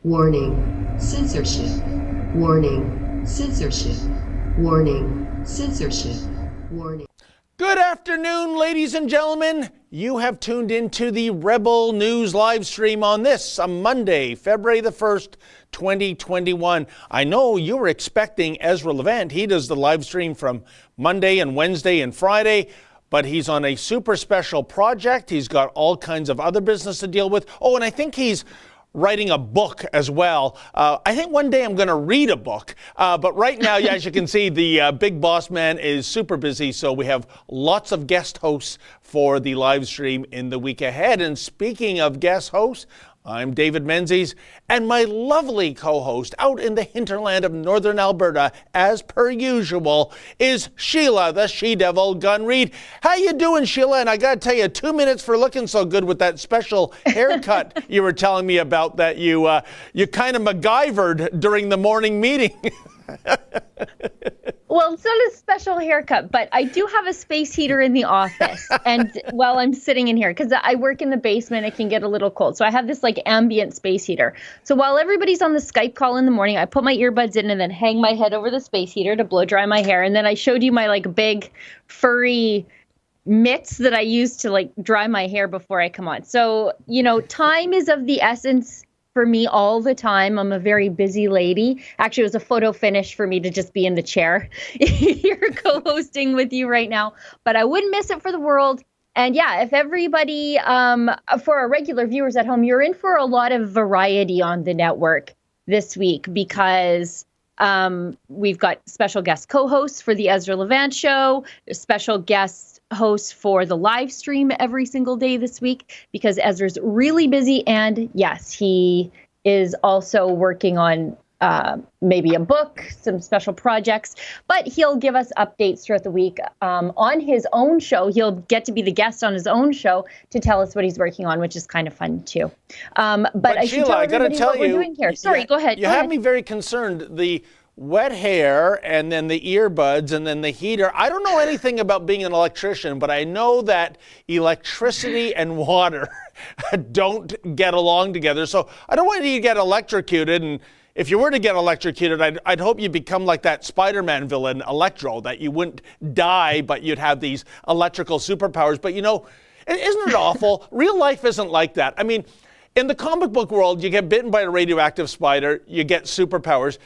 Warning, censorship. Warning, censorship. Warning, censorship. Warning. Good afternoon, ladies and gentlemen. You have tuned into the Rebel News live stream on this, a Monday, February the 1st, 2021. I know you were expecting Ezra Levant. He does the live stream from Monday and Wednesday and Friday, but he's on a super special project. He's got all kinds of other business to deal with. Oh, and I think he's writing a book as well. I think one day I'm going to read a book. But right now, as you can see, the big boss man is super busy. So we have lots of guest hosts for the live stream in the week ahead. And speaking of guest hosts, I'm David Menzies, and my lovely co-host out in the hinterland of northern Alberta, as per usual, is Sheila, the she-devil Gunn Reid. How you doing, Sheila? And I got to tell you, 2 minutes for looking so good with that special haircut you were telling me about that you kind of MacGyvered during the morning meeting. Well, it's not a special haircut, but I do have a space heater in the office. And while I'm sitting in here, because I work in the basement, it can get a little cold. So I have this like ambient space heater. So while everybody's on the Skype call in the morning, I put my earbuds in and then hang my head over the space heater to blow dry my hair. And then I showed you my like big furry mitts that I use to like dry my hair before I come on. So, you know, time is of the essence for me all the time. I'm a very busy lady. Actually, it was a photo finish for me to just be in the chair here co-hosting with you right now, but I wouldn't miss it for the world. And yeah, if everybody, for our regular viewers at home, you're in for a lot of variety on the network this week because we've got special guest co-hosts for the Ezra Levant show, special guest hosts for the live stream every single day this week because Ezra's really busy. And yes, he is also working on maybe a book, some special projects, but he'll give us updates throughout the week on his own show. He'll get to be the guest on his own show to tell us what he's working on, which is kind of fun too. But I should tell everybody what we're doing here. Sorry, go ahead. You have me very concerned. The wet hair and then the earbuds and then the heater. I don't know anything about being an electrician, but I know that electricity and water don't get along together. So I don't want you to get electrocuted. And if you were to get electrocuted, I'd hope you become like that Spider-Man villain, Electro, that you wouldn't die, but you'd have these electrical superpowers. But you know, isn't it awful? Real life isn't like that. I mean, in the comic book world, you get bitten by a radioactive spider, you get superpowers.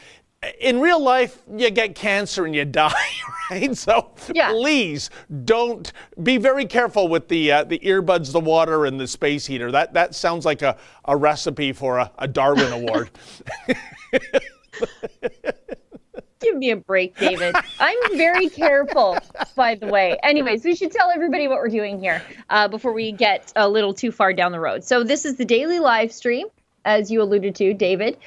In real life, you get cancer and you die, right? So yeah. Please don't be very careful with the earbuds, the water, and the space heater. That sounds like a recipe for a Darwin Award. Give me a break, David. I'm very careful, by the way. Anyways, we should tell everybody what we're doing here before we get a little too far down the road. So this is the daily live stream, as you alluded to, David.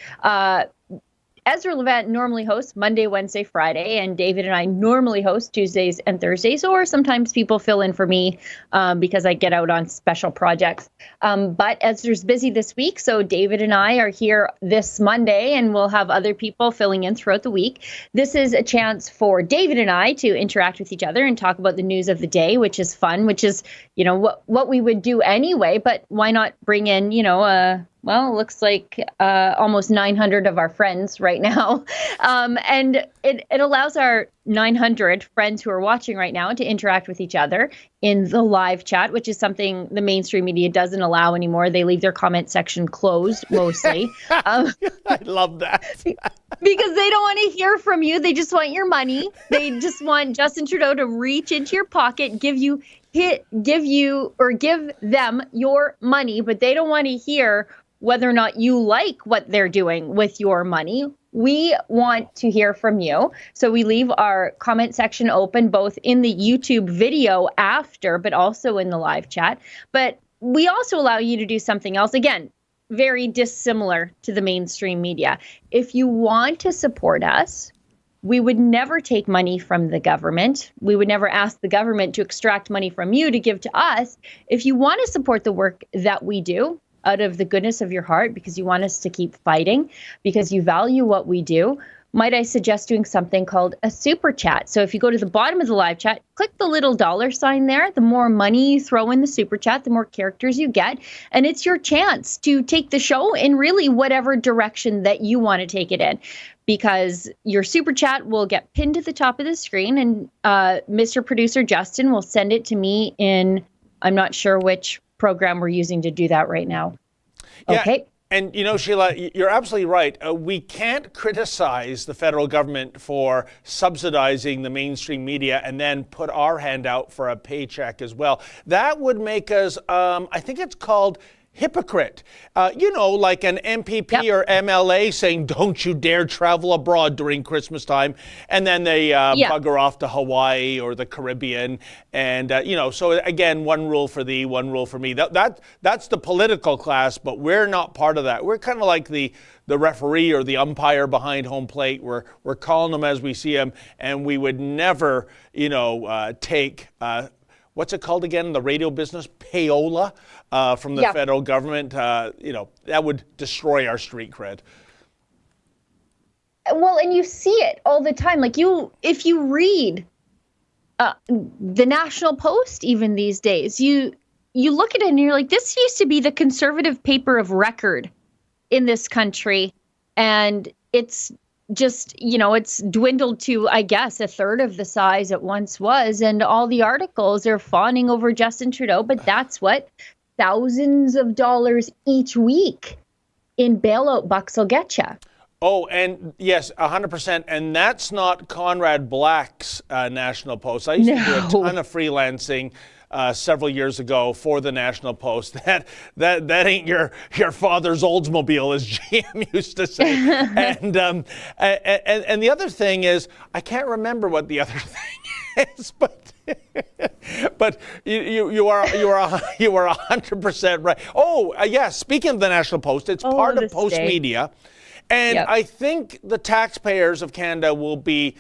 Ezra Levant normally hosts Monday, Wednesday, Friday, and David and I normally host Tuesdays and Thursdays, or sometimes people fill in for me because I get out on special projects. But Ezra's busy this week, so David and I are here this Monday, and we'll have other people filling in throughout the week. This is a chance for David and I to interact with each other and talk about the news of the day, which is fun, which is, you know, what we would do anyway, but why not bring in, you know, well, it looks like almost 900 of our friends right now. And it allows our 900 friends who are watching right now to interact with each other in the live chat, which is something the mainstream media doesn't allow anymore. They leave their comment section closed mostly. I love that. Because they don't want to hear from you. They just want your money. They just want Justin Trudeau to reach into your pocket, give them your money, but they don't want to hear whether or not you like what they're doing with your money. We want to hear from you. So we leave our comment section open, both in the YouTube video after, but also in the live chat. But we also allow you to do something else. Again, very dissimilar to the mainstream media. If you want to support us, we would never take money from the government. We would never ask the government to extract money from you to give to us. If you want to support the work that we do, out of the goodness of your heart, because you want us to keep fighting, because you value what we do, might I suggest doing something called a super chat? So if you go to the bottom of the live chat, click the little $sign there. The more money you throw in the super chat, the more characters you get. And it's your chance to take the show in really whatever direction that you want to take it in. Because your super chat will get pinned to the top of the screen, and Mr. Producer Justin will send it to me in, I'm not sure which program we're using to do that right now. Yeah. Okay. And, Sheila, you're absolutely right. We can't criticize the federal government for subsidizing the mainstream media and then put our hand out for a paycheck as well. That would make us, I think it's called hypocrite. Like an MPP or MLA saying, don't you dare travel abroad during Christmas time. And then they bugger off to Hawaii or the Caribbean. And, so again, one rule for thee, one rule for me. That's the political class, but we're not part of that. We're kind of like the referee or the umpire behind home plate. We're calling them as we see them. And we would never, take what's it called again in the radio business? Payola from the federal government. That would destroy our street cred. Well, and you see it all the time. Like if you read the National Post, even these days, you look at it and you're like, this used to be the conservative paper of record in this country. And it's just, it's dwindled to, I guess, a third of the size it once was. And all the articles are fawning over Justin Trudeau. But that's what thousands of dollars each week in bailout bucks will get you. Oh, and yes, 100%. And that's not Conrad Black's National Post. I used to do a ton of freelancing several years ago for the National Post. That ain't your father's Oldsmobile, as GM used to say. And the other thing is, I can't remember what the other thing is, but you are 100% right. Oh, yes. Speaking of the National Post, it's part of Post Media. And I think the taxpayers of Canada will be,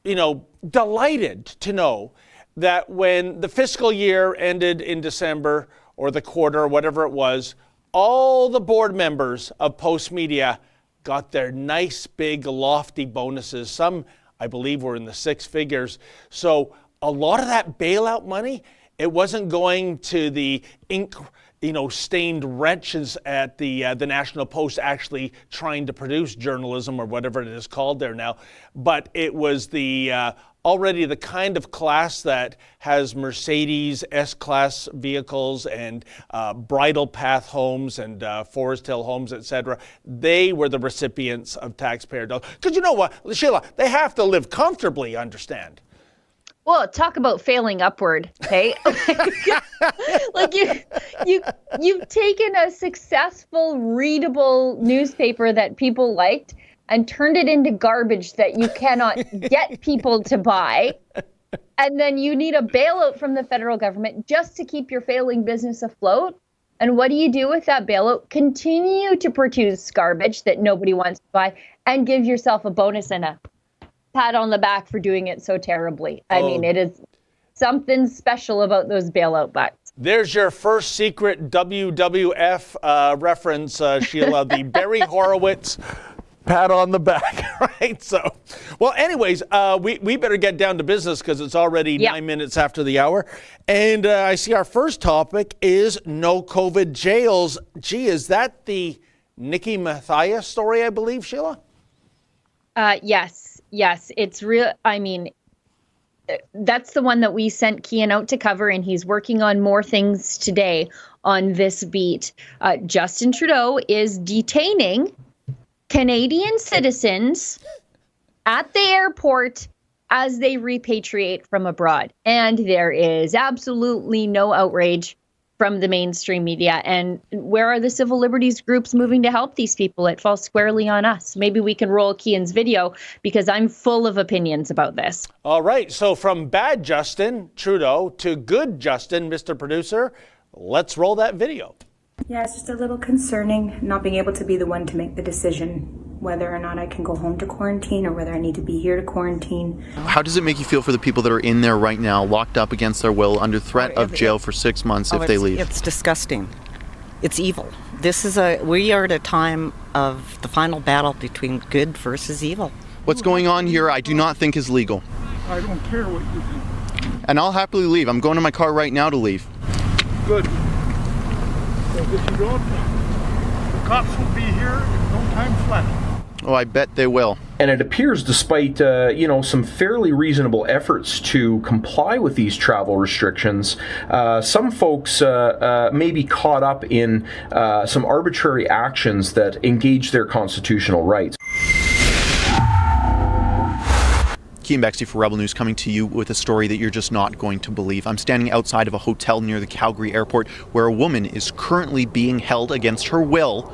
delighted to know that when the fiscal year ended in December, or the quarter, or whatever it was, all the board members of Post Media got their nice, big, lofty bonuses. Some, I believe, were in the six figures. So a lot of that bailout money, it wasn't going to the stained wretches at the National Post actually trying to produce journalism or whatever it is called there now, but it was already the kind of class that has Mercedes S-Class vehicles and Bridle Path homes and Forest Hill homes, etc. They were the recipients of taxpayer dollars. Because you know what, Sheila, they have to live comfortably, understand. Well, talk about failing upward, okay? Like you've taken a successful, readable newspaper that people liked and turned it into garbage that you cannot get people to buy. And then you need a bailout from the federal government just to keep your failing business afloat. And what do you do with that bailout? Continue to produce garbage that nobody wants to buy and give yourself a bonus and a pat on the back for doing it so terribly. I mean, it is something special about those bailout bucks. There's your first secret WWF reference, Sheila, the Barry Horowitz pat on the back, right? So, well, anyways, we better get down to business because it's already 9 minutes after the hour. And I see our first topic is no COVID jails. Gee, is that the Nikki Mathias story, I believe, Sheila? Yes, it's real. I mean, that's the one that we sent Kian out to cover, and he's working on more things today on this beat. Justin Trudeau is detaining Canadian citizens at the airport as they repatriate from abroad. And there is absolutely no outrage from the mainstream media. And where are the civil liberties groups moving to help these people? It falls squarely on us. Maybe we can roll Kian's video because I'm full of opinions about this. All right. So from bad Justin Trudeau to good Justin, Mr. Producer, let's roll that video. Yeah, it's just a little concerning not being able to be the one to make the decision whether or not I can go home to quarantine or whether I need to be here to quarantine. How does it make you feel for the people that are in there right now, locked up against their will, under threat of jail for 6 months if they leave? It's disgusting. It's evil. We are at a time of the final battle between good versus evil. What's going on here I do not think is legal. I don't care what you think. And I'll happily leave. I'm going to my car right now to leave. Good. Because if you don't, the cops will be here in no time flat. Oh, I bet they will. And it appears, despite some fairly reasonable efforts to comply with these travel restrictions, some folks may be caught up in some arbitrary actions that engage their constitutional rights. Kean Bexley for Rebel News coming to you with a story that you're just not going to believe. I'm standing outside of a hotel near the Calgary airport where a woman is currently being held against her will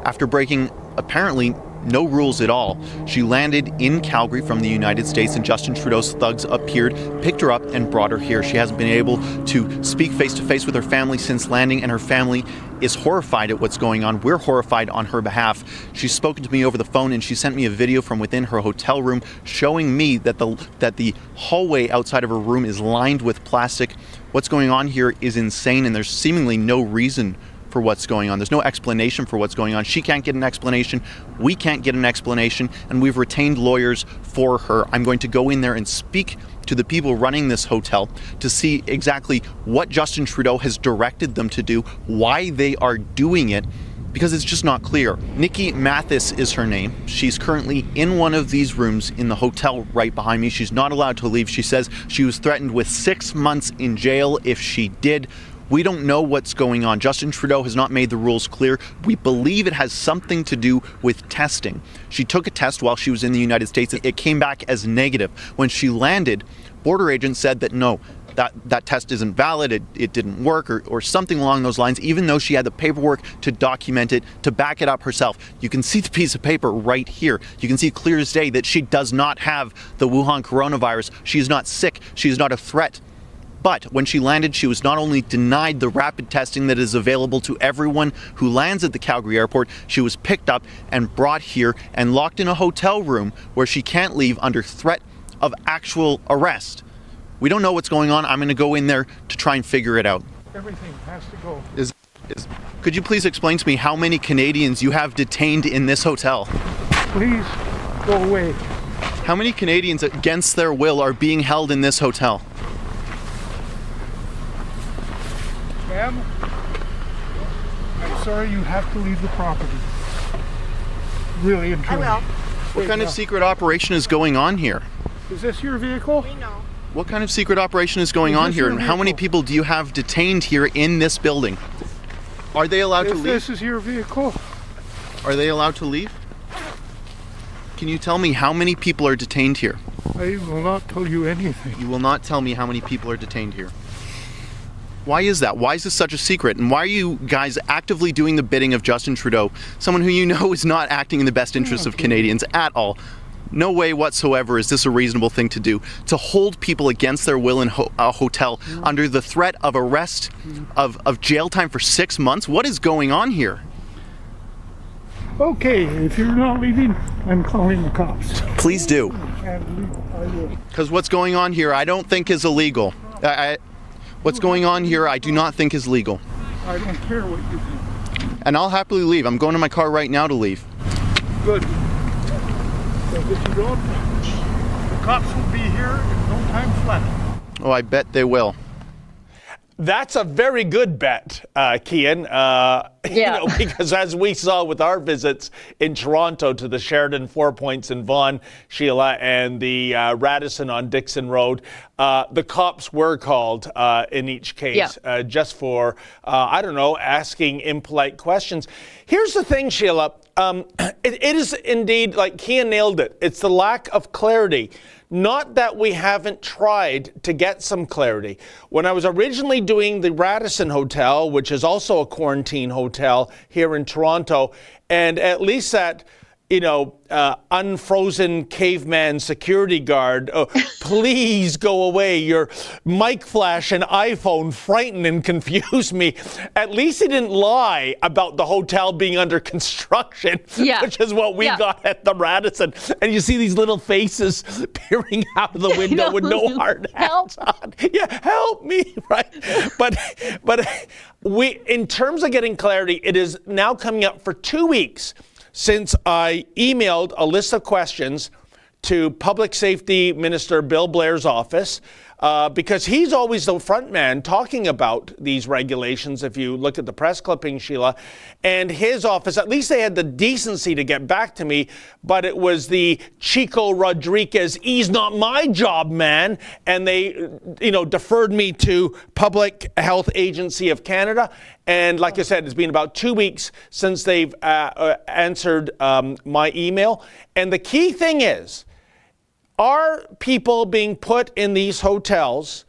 after breaking apparently no rules at all. She landed in Calgary from the United States and Justin Trudeau's thugs appeared, picked her up and brought her here. She hasn't been able to speak face to face with her family since landing, and her family is horrified at what's going on. We're horrified on her behalf. She's spoken to me over the phone and she sent me a video from within her hotel room showing me that the hallway outside of her room is lined with plastic. What's going on here is insane, and there's seemingly no reason for what's going on. There's no explanation for what's going on. She can't get an explanation. We can't get an explanation, and we've retained lawyers for her. I'm going to go in there and speak to the people running this hotel to see exactly what Justin Trudeau has directed them to do, why they are doing it, because it's just not clear. Nikki Mathis is her name. She's currently in one of these rooms in the hotel right behind me. She's not allowed to leave. She says she was threatened with 6 months in jail if she did. We don't know what's going on. Justin Trudeau has not made the rules clear. We believe it has something to do with testing. She took a test while she was in the United States. It came back as negative. When she landed, border agents said that no, that test isn't valid, it didn't work, or something along those lines, even though she had the paperwork to document it, to back it up herself. You can see the piece of paper right here. You can see clear as day that she does not have the Wuhan coronavirus. She is not sick. She is not a threat. But when she landed, she was not only denied the rapid testing that is available to everyone who lands at the Calgary airport, she was picked up and brought here and locked in a hotel room where she can't leave under threat of actual arrest. We don't know what's going on. I'm going to go in there to try and figure it out. Everything has to go. Could you please explain to me how many Canadians you have detained in this hotel? Please go away. How many Canadians against their will are being held in this hotel? Ma'am, I'm sorry, you have to leave the property. Really and truly. I will. What kind of secret operation is going on here? Is this your vehicle? We know. What kind of secret operation is going on here, and how many people do you have detained here in this building? Are they allowed to leave? This is your vehicle. Are they allowed to leave? Can you tell me how many people are detained here? I will not tell you anything. You will not tell me how many people are detained here. Why is that? Why is this such a secret? And why are you guys actively doing the bidding of Justin Trudeau, someone who you know is not acting in the best interests of Canadians at all? No way whatsoever is this a reasonable thing to do, to hold people against their will in a hotel under the threat of arrest, of jail time for 6 months. What is going on here? Okay, if you're not leaving, I'm calling the cops. Please do. And I will. Because what's going on here I don't think is illegal. What's going on here I do not think is legal. I don't care what you think. And I'll happily leave. I'm going to my car right now to leave. Good. Because if you don't, the cops will be here in no time flat. Oh, I bet they will. That's a very good bet, Kian. Yeah. Because as we saw with our visits in Toronto to the Sheridan, 4 Points in Vaughan, Sheila, and the Radisson on Dixon Road, the cops were called in each case just for, asking impolite questions. Here's the thing, Sheila. It is indeed, like Kian nailed it, it's the lack of clarity. Not that we haven't tried to get some clarity. When I was originally doing the Radisson Hotel, which is also a quarantine hotel here in Toronto, and at least that, unfrozen caveman security guard, please go away. Your mic flash and iPhone frighten and confuse me. At least he didn't lie about the hotel being under construction, which is what we got at the Radisson. And you see these little faces peering out of the window with no hard hats on. Yeah, help me, right? But we, in terms of getting clarity, it is now coming up for 2 weeks since I emailed a list of questions to Public Safety Minister Bill Blair's office, because he's always the front man talking about these regulations, if you look at the press clipping, Sheila. And his office, at least they had the decency to get back to me, but it was the Chico Rodriguez, he's not my job, man. And they, deferred me to Public Health Agency of Canada. And like I said, it's been about 2 weeks since they've answered my email. And the key thing is, are people being put in these hotels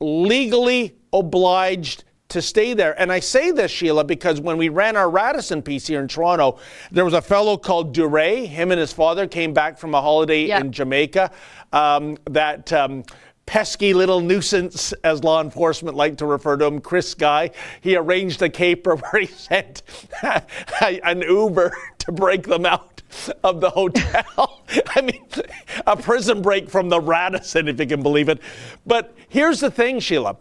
legally obliged to stay there? And I say this, Sheila, because when we ran our Radisson piece here in Toronto, there was a fellow called Duray. Him and his father came back from a holiday in Jamaica. Pesky little nuisance, as law enforcement like to refer to him, Chris Guy. He arranged a caper where he sent an Uber to break them out of the hotel. I mean, a prison break from the Radisson, if you can believe it. But here's the thing, Sheila.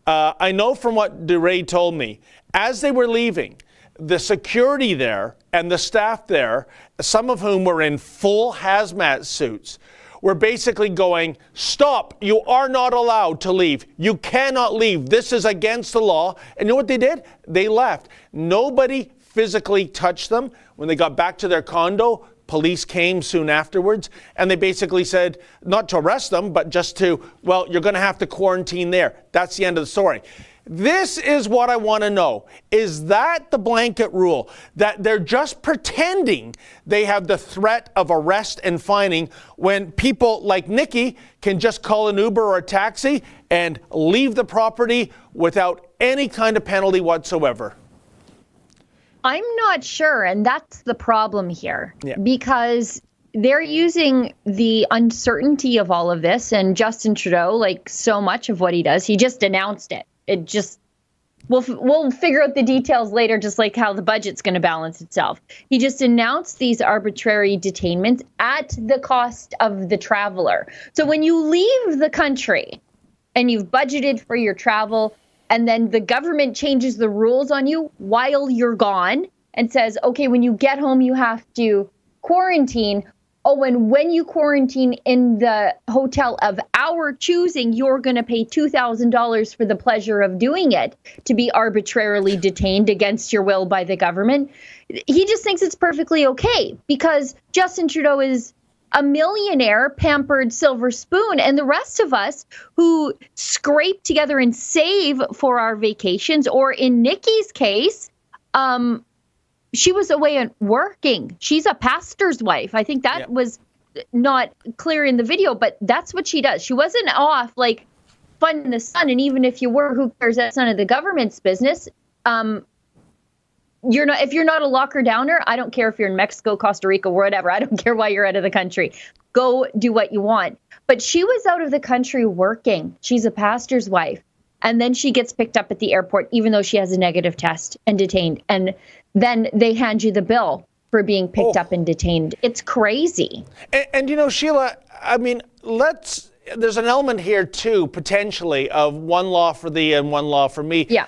I know from what Reid told me, as they were leaving, the security there and the staff there, some of whom were in full hazmat suits, were basically going, stop, you are not allowed to leave. You cannot leave. This is against the law. And you know what they did? They left. Nobody physically touched them. When they got back to their condo, police came soon afterwards, and they basically said, not to arrest them, but just to, well, you're going to have to quarantine there. That's the end of the story. This is what I want to know. Is that the blanket rule? That they're just pretending they have the threat of arrest and fining when people like Nikki can just call an Uber or a taxi and leave the property without any kind of penalty whatsoever? I'm not sure, and that's the problem here, because they're using the uncertainty of all of this, and Justin Trudeau, like so much of what he does, he just announced it. It just, we'll figure out the details later, just like how the budget's going to balance itself. He just announced these arbitrary detainments at the cost of the traveler. So when you leave the country and you've budgeted for your travel, and then the government changes the rules on you while you're gone and says, okay, when you get home, you have to quarantine. Oh, and when you quarantine in the hotel of our choosing, you're going to pay $2,000 for the pleasure of doing it, to be arbitrarily detained against your will by the government. He just thinks it's perfectly okay because Justin Trudeau is a millionaire, pampered silver spoon, and the rest of us who scrape together and save for our vacations, or in Nikki's case, she was away working. She's a pastor's wife. I think that was not clear in the video, but that's what she does. She wasn't off like fun in the sun. And even if you were, who cares? That's none of the government's business. You're not, if you're not a locker downer, I don't care if you're in Mexico, Costa Rica, whatever. I don't care why you're out of the country. Go do what you want. But she was out of the country working. She's a pastor's wife. And then she gets picked up at the airport, even though she has a negative test, and detained. And then they hand you the bill for being picked up and detained. It's crazy. And you know, Sheila, I mean, there's an element here too, potentially, of one law for thee and one law for me. Yeah.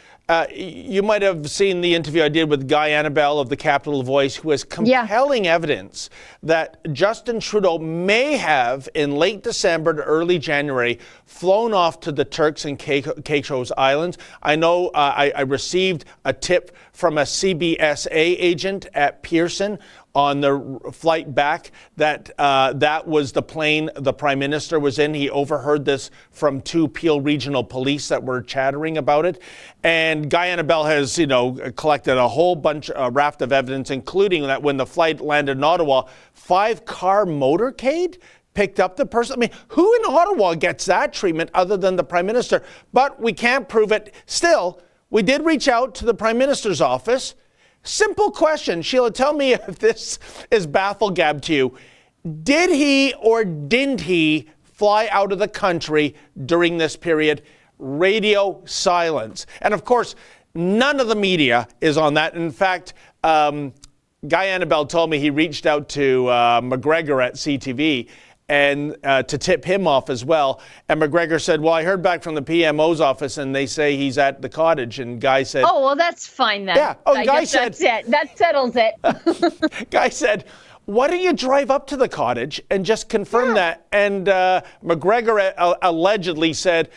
You might have seen the interview I did with Guy Annabelle of the Capital Voice, who has compelling evidence that Justin Trudeau may have, in late December to early January, flown off to the Turks and Caicos Islands. I know I received a tip from a CBSA agent at Pearson on the flight back that that was the plane the Prime Minister was in. He overheard this from 2 Peel Regional Police that were chattering about it. And Guy Annabelle has, collected a whole bunch, raft of evidence, including that when the flight landed in Ottawa, 5-car motorcade picked up the person. I mean, who in Ottawa gets that treatment other than the Prime Minister? But we can't prove it. Still, we did reach out to the Prime Minister's office. Simple question. Sheila, tell me if this is bafflegab to you. Did he or didn't he fly out of the country during this period? Radio silence. And of course, none of the media is on that. In fact, Guy Annabelle told me he reached out to McGregor at CTV and to tip him off as well. And McGregor said, well, I heard back from the PMO's office and they say he's at the cottage. And Guy said, oh, well, that's fine then. Yeah. Oh, Guy said, that's it. That settles it. Guy said, why don't you drive up to the cottage and just confirm that? And McGregor allegedly said,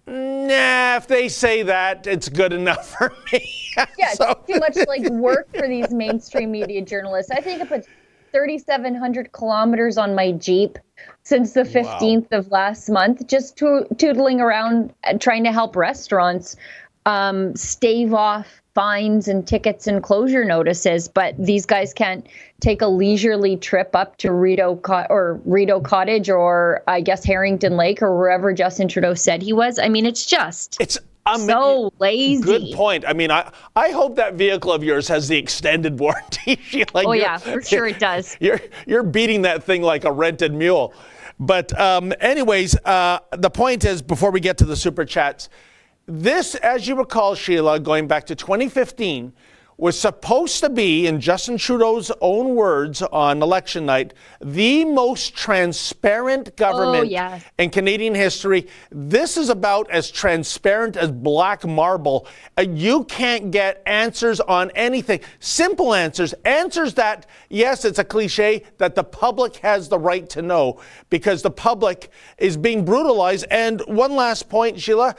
nah, if they say that, it's good enough for me. Yeah, it's too much like work for these mainstream media journalists. I think I put 3,700 kilometers on my Jeep since the 15th of last month, just tootling around trying to help restaurants stave off fines and tickets and closure notices. But these guys can't take a leisurely trip up to Rideau Cottage or I guess Harrington Lake or wherever Justin Trudeau said he was. I mean, it's so lazy. Good point. I mean, I hope that vehicle of yours has the extended warranty. Oh yeah, for sure it does. You're beating that thing like a rented mule. But anyways, the point is, before we get to the super chats, this, as you recall, Sheila, going back to 2015, was supposed to be, in Justin Trudeau's own words on election night, the most transparent government in Canadian history. This is about as transparent as black marble. You can't get answers on anything. Simple answers. Answers that, yes, it's a cliche, that the public has the right to know because the public is being brutalized. And one last point, Sheila.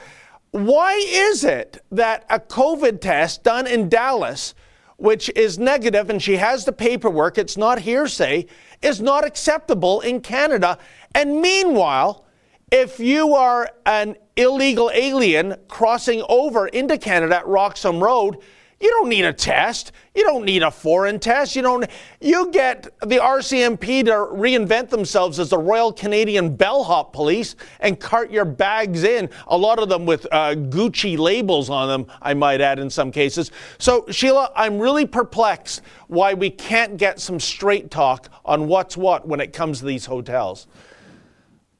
Why is it that a COVID test done in Dallas, which is negative, and she has the paperwork, it's not hearsay, is not acceptable in Canada? And meanwhile, if you are an illegal alien crossing over into Canada at Roxham Road, you don't need a test. You don't need a foreign test. You get the RCMP to reinvent themselves as the Royal Canadian Bellhop Police and cart your bags in, a lot of them with Gucci labels on them, I might add in some cases. So, Sheila, I'm really perplexed why we can't get some straight talk on what's what when it comes to these hotels.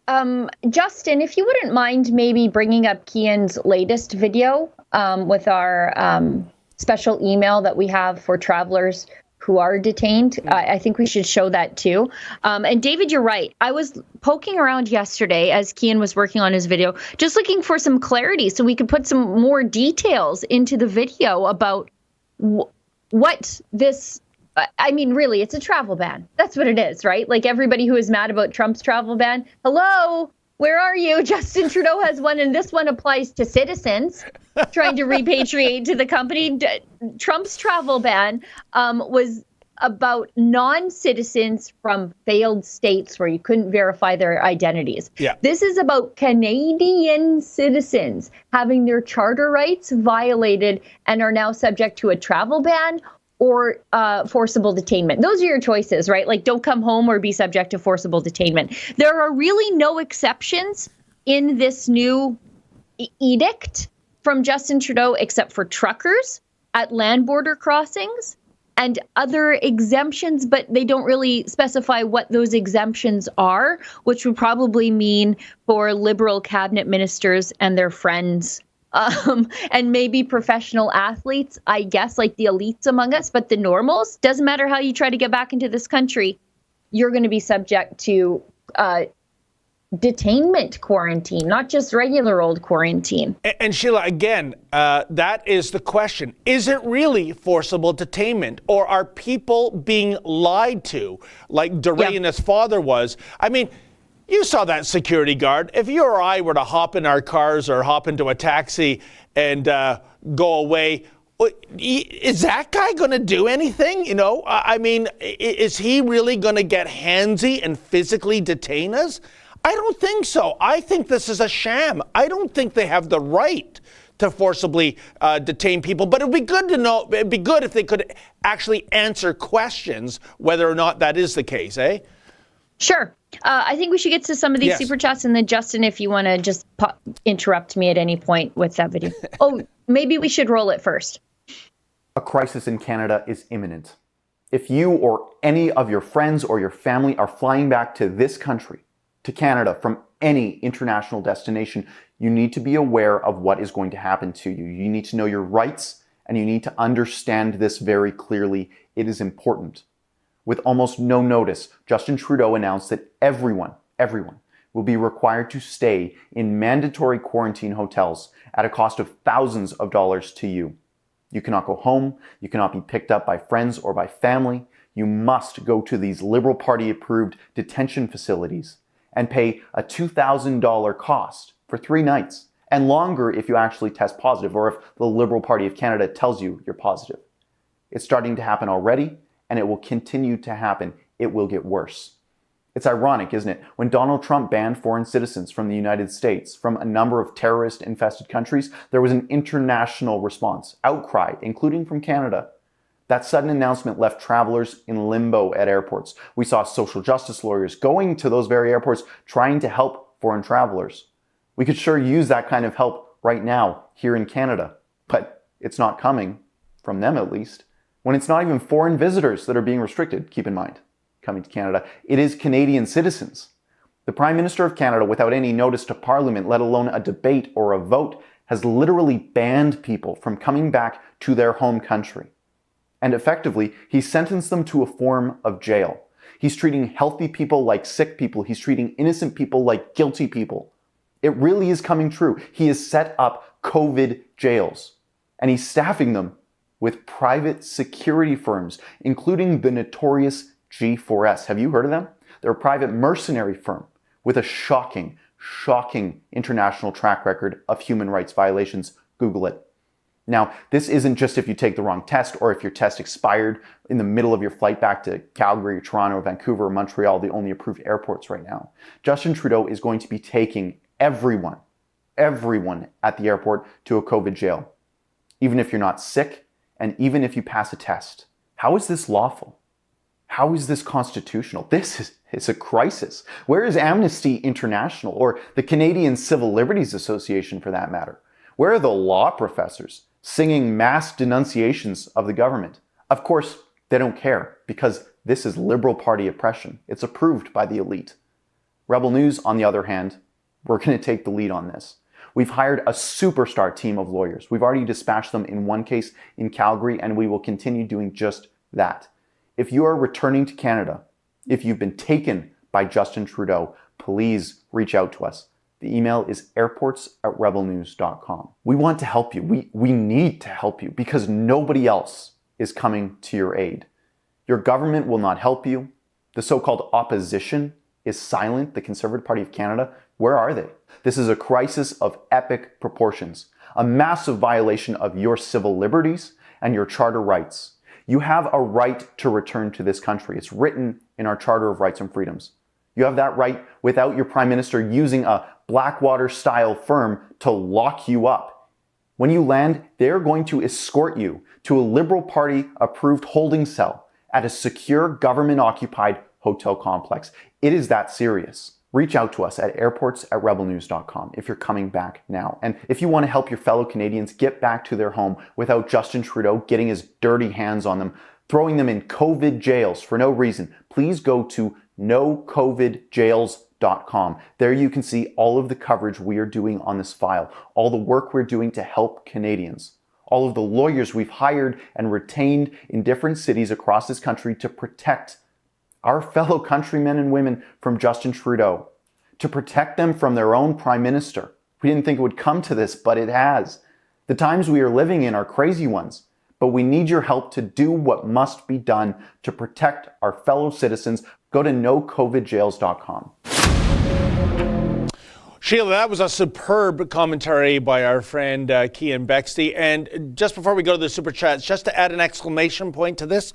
Justin, if you wouldn't mind maybe bringing up Kian's latest video with our special email that we have for travelers who are detained. I think we should show that too. And David, you're right. I was poking around yesterday as Kian was working on his video, just looking for some clarity so we could put some more details into the video about what this, I mean, really, it's a travel ban. That's what it is, right? Like everybody who is mad about Trump's travel ban. Hello, where are you? Justin Trudeau has one, and this one applies to citizens trying to repatriate to the company. Trump's travel ban was about non-citizens from failed states where you couldn't verify their identities. Yeah. This is about Canadian citizens having their charter rights violated and are now subject to a travel ban or forcible detainment. Those are your choices, right? Like, don't come home or be subject to forcible detainment. There are really no exceptions in this new edict from Justin Trudeau, except for truckers at land border crossings and other exemptions, but they don't really specify what those exemptions are, which would probably mean for Liberal cabinet ministers and their friends, and maybe professional athletes, I guess, like the elites among us, but the normals, doesn't matter how you try to get back into this country, you're going to be subject to detainment quarantine, not just regular old quarantine. And Sheila, again, that is the question. Is it really forcible detainment, or are people being lied to, like DeRay and his father was? I mean, you saw that security guard. If you or I were to hop in our cars or hop into a taxi and go away, is that guy going to do anything? You know, I mean, is he really going to get handsy and physically detain us? I don't think so. I think this is a sham. I don't think they have the right to forcibly detain people, but it'd be good to know, it'd be good if they could actually answer questions whether or not that is the case, eh? Sure. I think we should get to some of these super chats, and then Justin, if you want to just interrupt me at any point with that video. Oh, maybe we should roll it first. A crisis in Canada is imminent. If you or any of your friends or your family are flying back to this country, to Canada, from any international destination, you need to be aware of what is going to happen to you. You need to know your rights, and you need to understand this very clearly. It is important. With almost no notice, Justin Trudeau announced that everyone will be required to stay in mandatory quarantine hotels at a cost of thousands of dollars to you. You cannot go home. You cannot be picked up by friends or by family. you must go to these Liberal Party approved detention facilities and pay a $2,000 cost for 3 nights, and longer if you actually test positive or if the Liberal Party of Canada tells you you're positive. It's starting to happen already, and it will continue to happen. It will get worse. It's ironic, isn't it? When Donald Trump banned foreign citizens from the United States, from a number of terrorist-infested countries, there was an international response, outcry, including from Canada. That sudden announcement left travelers in limbo at airports. We saw social justice lawyers going to those very airports trying to help foreign travelers. We could sure use that kind of help right now here in Canada, but it's not coming, from them at least. When it's not even foreign visitors that are being restricted, keep in mind, coming to Canada, it is Canadian citizens. The Prime Minister of Canada, without any notice to Parliament, let alone a debate or a vote, has literally banned people from coming back to their home country. And effectively, he sentenced them to a form of jail. He's treating healthy people like sick people. He's treating innocent people like guilty people. It really is coming true. He has set up COVID jails, and he's staffing them with private security firms, including the notorious G4S. Have you heard of them? They're a private mercenary firm with a shocking international track record of human rights violations. Google it. Now, this isn't just if you take the wrong test or if your test expired in the middle of your flight back to Calgary, or Toronto, or Vancouver, or Montreal, the only approved airports right now. Justin Trudeau is going to be taking everyone at the airport to a COVID jail, even if you're not sick and even if you pass a test. How is this lawful? How is this constitutional? This is a crisis. Where is Amnesty International or the Canadian Civil Liberties Association for that matter? Where are the law professors singing mass denunciations of the government? Of course, they don't care because this is Liberal Party oppression. It's approved by the elite. Rebel News, on the other hand, we're going to take the lead on this. We've hired a superstar team of lawyers. We've already dispatched them in one case in Calgary, and we will continue doing just that. If you are returning to Canada, if you've been taken by Justin Trudeau, please reach out to us. The email is airports@rebelnews.com. We want to help you. We need to help you because nobody else is coming to your aid. Your government will not help you. The so-called opposition is silent. The Conservative Party of Canada, where are they? This is a crisis of epic proportions, a massive violation of your civil liberties and your charter rights. You have a right to return to this country. It's written in our Charter of Rights and Freedoms. You have that right without your Prime Minister using a Blackwater-style firm to lock you up. When you land, they're going to escort you to a Liberal Party-approved holding cell at a secure government-occupied hotel complex. It is that serious. Reach out to us at airports@rebelnews.com if you're coming back now. And if you want to help your fellow Canadians get back to their home without Justin Trudeau getting his dirty hands on them, throwing them in COVID jails for no reason, please go to nocovidjails.com. There you can see all of the coverage we are doing on this file, all the work we're doing to help Canadians, all of the lawyers we've hired and retained in different cities across this country to protect our fellow countrymen and women from Justin Trudeau, to protect them from their own Prime Minister. We didn't think it would come to this, but it has. The times we are living in are crazy ones, but we need your help to do what must be done to protect our fellow citizens. Go to nocovidjails.com. Sheila, that was a superb commentary by our friend Cian Bexley. And just before we go to the Super Chats, just to add an exclamation point to this,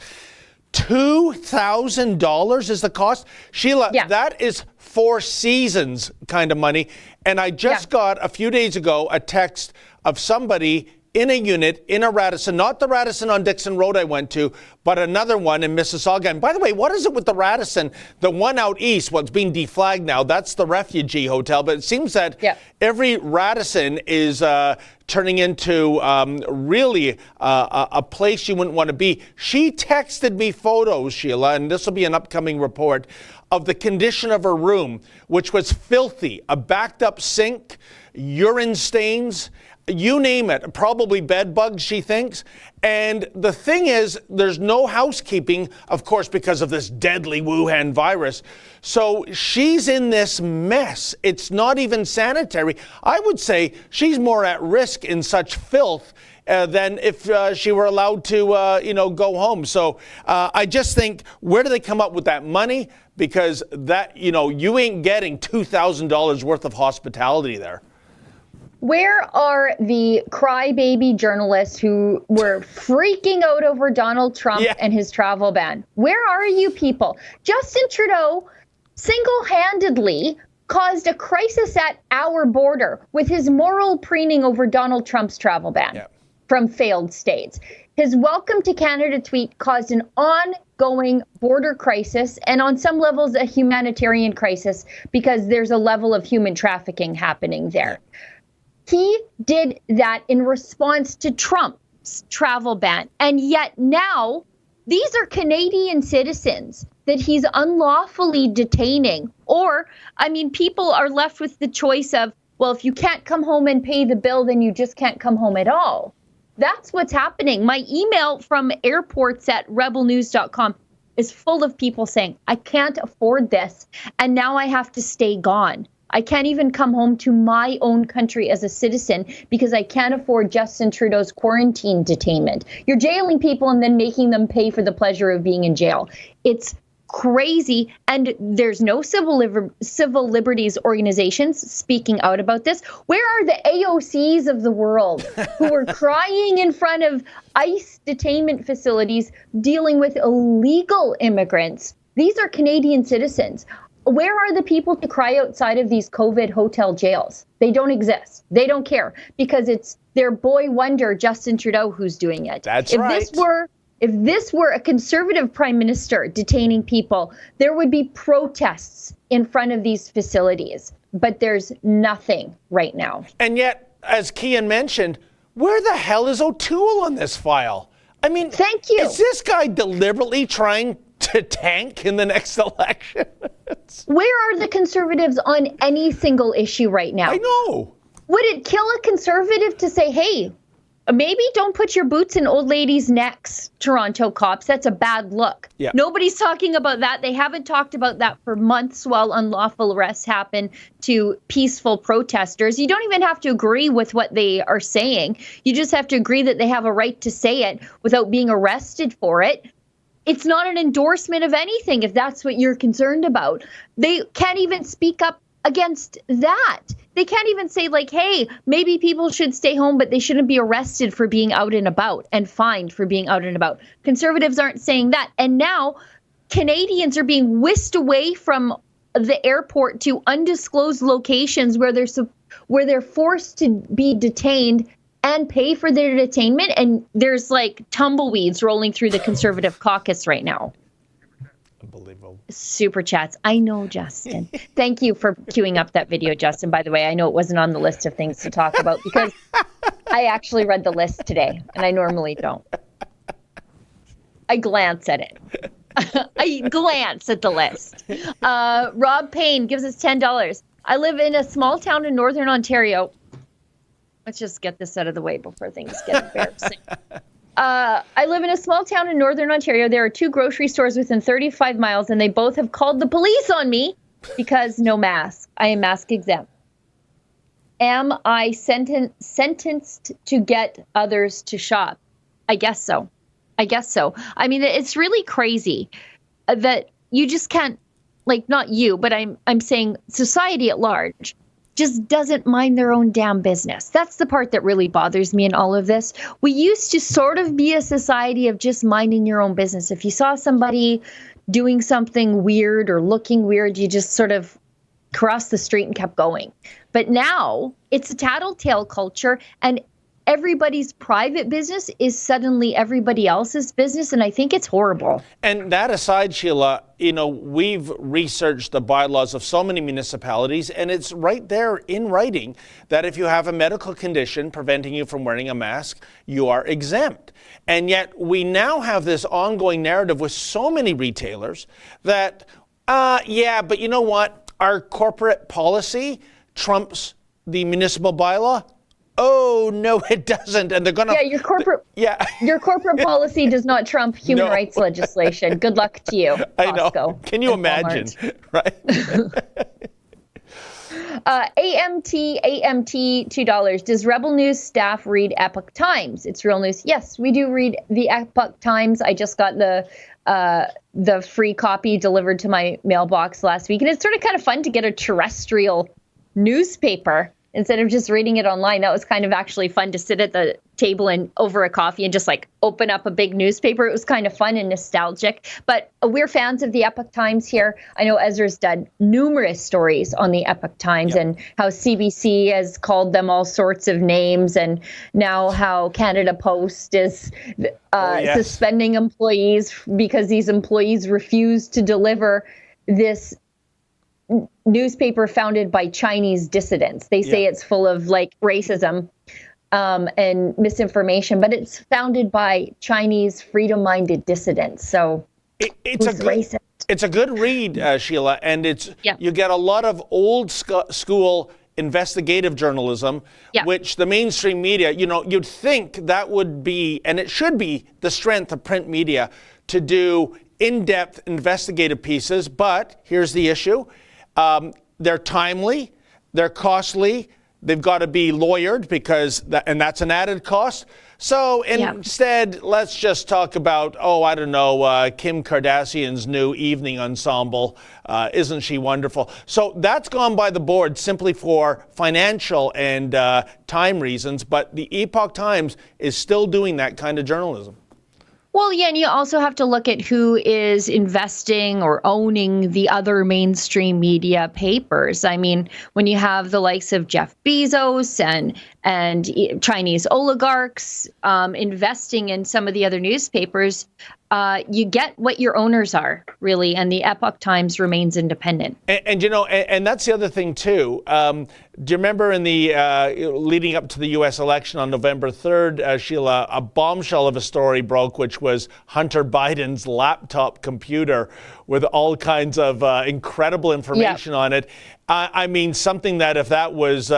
$2,000 is the cost. Sheila, that is 4 seasons kind of money. And I just got a few days ago a text of somebody in a unit in a Radisson, not the Radisson on Dixon Road I went to, but another one in Mississauga. And by the way, what is it with the Radisson? The one out east, what's being deflagged now, that's the refugee hotel. But it seems that every Radisson is turning into really a place you wouldn't want to be. She texted me photos, Sheila, and this will be an upcoming report, of the condition of her room, which was filthy. A backed up sink, urine stains, you name it, probably bed bugs, she thinks. And the thing is, there's no housekeeping, of course, because of this deadly Wuhan virus. So she's in this mess. It's not even sanitary. I would say she's more at risk in such filth than if she were allowed to, go home. So I just think, where do they come up with that money? Because that, you ain't getting $2,000 worth of hospitality there. Where are the crybaby journalists who were freaking out over Donald Trump and his travel ban? Where are you people? Justin Trudeau single-handedly caused a crisis at our border with his moral preening over Donald Trump's travel ban from failed states. His welcome to Canada tweet caused an ongoing border crisis and on some levels a humanitarian crisis because there's a level of human trafficking happening there. He did that in response to Trump's travel ban. And yet now these are Canadian citizens that he's unlawfully detaining. Or, people are left with the choice of, well, if you can't come home and pay the bill, then you just can't come home at all. That's what's happening. My email from airports@rebelnews.com is full of people saying, I can't afford this, and now I have to stay gone. I can't even come home to my own country as a citizen because I can't afford Justin Trudeau's quarantine detainment. You're jailing people and then making them pay for the pleasure of being in jail. It's crazy. And there's no civil liberties organizations speaking out about this. Where are the AOCs of the world who were crying in front of ICE detainment facilities dealing with illegal immigrants? These are Canadian citizens. Where are the people to cry outside of these COVID hotel jails? They don't exist. They don't care because it's their boy wonder, Justin Trudeau, who's doing it. That's right. If this were a Conservative prime minister detaining people, there would be protests in front of these facilities. But there's nothing right now. And yet, as Kian mentioned, where the hell is O'Toole on this file? Thank you. Is this guy deliberately trying to tank in the next election? Where are the Conservatives on any single issue right now? I know. Would it kill a Conservative to say, hey, maybe don't put your boots in old ladies' necks, Toronto cops? That's a bad look. Yeah. Nobody's talking about that. They haven't talked about that for months while unlawful arrests happen to peaceful protesters. You don't even have to agree with what they are saying. You just have to agree that they have a right to say it without being arrested for it. It's not an endorsement of anything if that's what you're concerned about. They can't even speak up against that. They can't even say hey, maybe people should stay home, but they shouldn't be arrested for being out and about and fined for being out and about. Conservatives aren't saying that. And now Canadians are being whisked away from the airport to undisclosed locations where they're forced to be detained and pay for their detainment. And there's tumbleweeds rolling through the Conservative caucus right now. Unbelievable. Super chats. I know, Justin. Thank you for queuing up that video, Justin. By the way, I know it wasn't on the list of things to talk about because I actually read the list today and I normally don't. I glance at it. I glance at the list. Rob Payne gives us $10. I live in a small town in Northern Ontario. Let's just get this out of the way before things get embarrassing. I live in a small town in Northern Ontario. There are 2 grocery stores within 35 miles, and they both have called the police on me because no mask. I am mask exempt. Am I sentenced to get others to shop? I guess so. It's really crazy that you just can't, not you, but I'm saying society at large just doesn't mind their own damn business. That's the part that really bothers me in all of this. We used to sort of be a society of just minding your own business. If you saw somebody doing something weird or looking weird, you just sort of crossed the street and kept going. But now it's a tattletale culture, and everybody's private business is suddenly everybody else's business, and I think it's horrible. And that aside, Sheila, we've researched the bylaws of so many municipalities, and it's right there in writing that if you have a medical condition preventing you from wearing a mask, you are exempt. And yet we now have this ongoing narrative with so many retailers that, but you know what? Our corporate policy trumps the municipal bylaw. Oh, no, it doesn't. And they're going to... your corporate policy does not trump human rights legislation. Good luck to you, Costco. I know. Can you imagine? Right? AMT, $2. Does Rebel News staff read Epoch Times? It's real news. Yes, we do read the Epoch Times. I just got the free copy delivered to my mailbox last week. And it's sort of kind of fun to get a terrestrial newspaper instead of just reading it online. That was kind of actually fun to sit at the table and over a coffee and just like open up a big newspaper. It was kind of fun and nostalgic. But we're fans of the Epoch Times here. I know Ezra's done numerous stories on the Epoch Times and how CBC has called them all sorts of names, and now how Canada Post is suspending employees because these employees refuse to deliver this newspaper founded by Chinese dissidents. They say it's full of like racism and misinformation, but it's founded by Chinese freedom-minded dissidents. So it's a good read, Sheila, and you get a lot of old school investigative journalism, which the mainstream media, you'd think that would be, and it should be, the strength of print media to do in-depth investigative pieces. But here's the issue. They're timely, they're costly, they've got to be lawyered and that's an added cost. So instead, let's just talk about, Kim Kardashian's new evening ensemble. Isn't she wonderful? So that's gone by the board simply for financial and time reasons, but the Epoch Times is still doing that kind of journalism. Well, yeah, and you also have to look at who is investing or owning the other mainstream media papers. I mean, when you have the likes of Jeff Bezos and Chinese oligarchs investing in some of the other newspapers, you get what your owners are, really, and the Epoch Times remains independent. And that's the other thing, too. Do you remember in the leading up to the U.S. election on November 3rd, Sheila, a bombshell of a story broke, which was Hunter Biden's laptop computer with all kinds of incredible information on it. I mean, something that if that was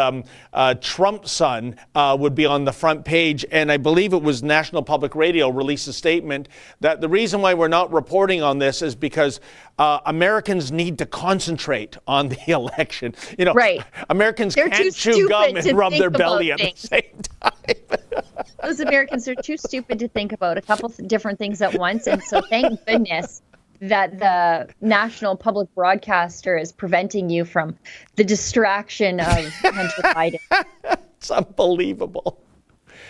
Trump's son would be on the front page. And I believe it was National Public Radio released a statement that the reason why we're not reporting on this is because Americans need to concentrate on the election. Americans can't chew gum and rub their belly at the same time. Those Americans are too stupid to think about a couple different things at once. And so thank goodness that the national public broadcaster is preventing you from the distraction of Hunter Biden. It's unbelievable.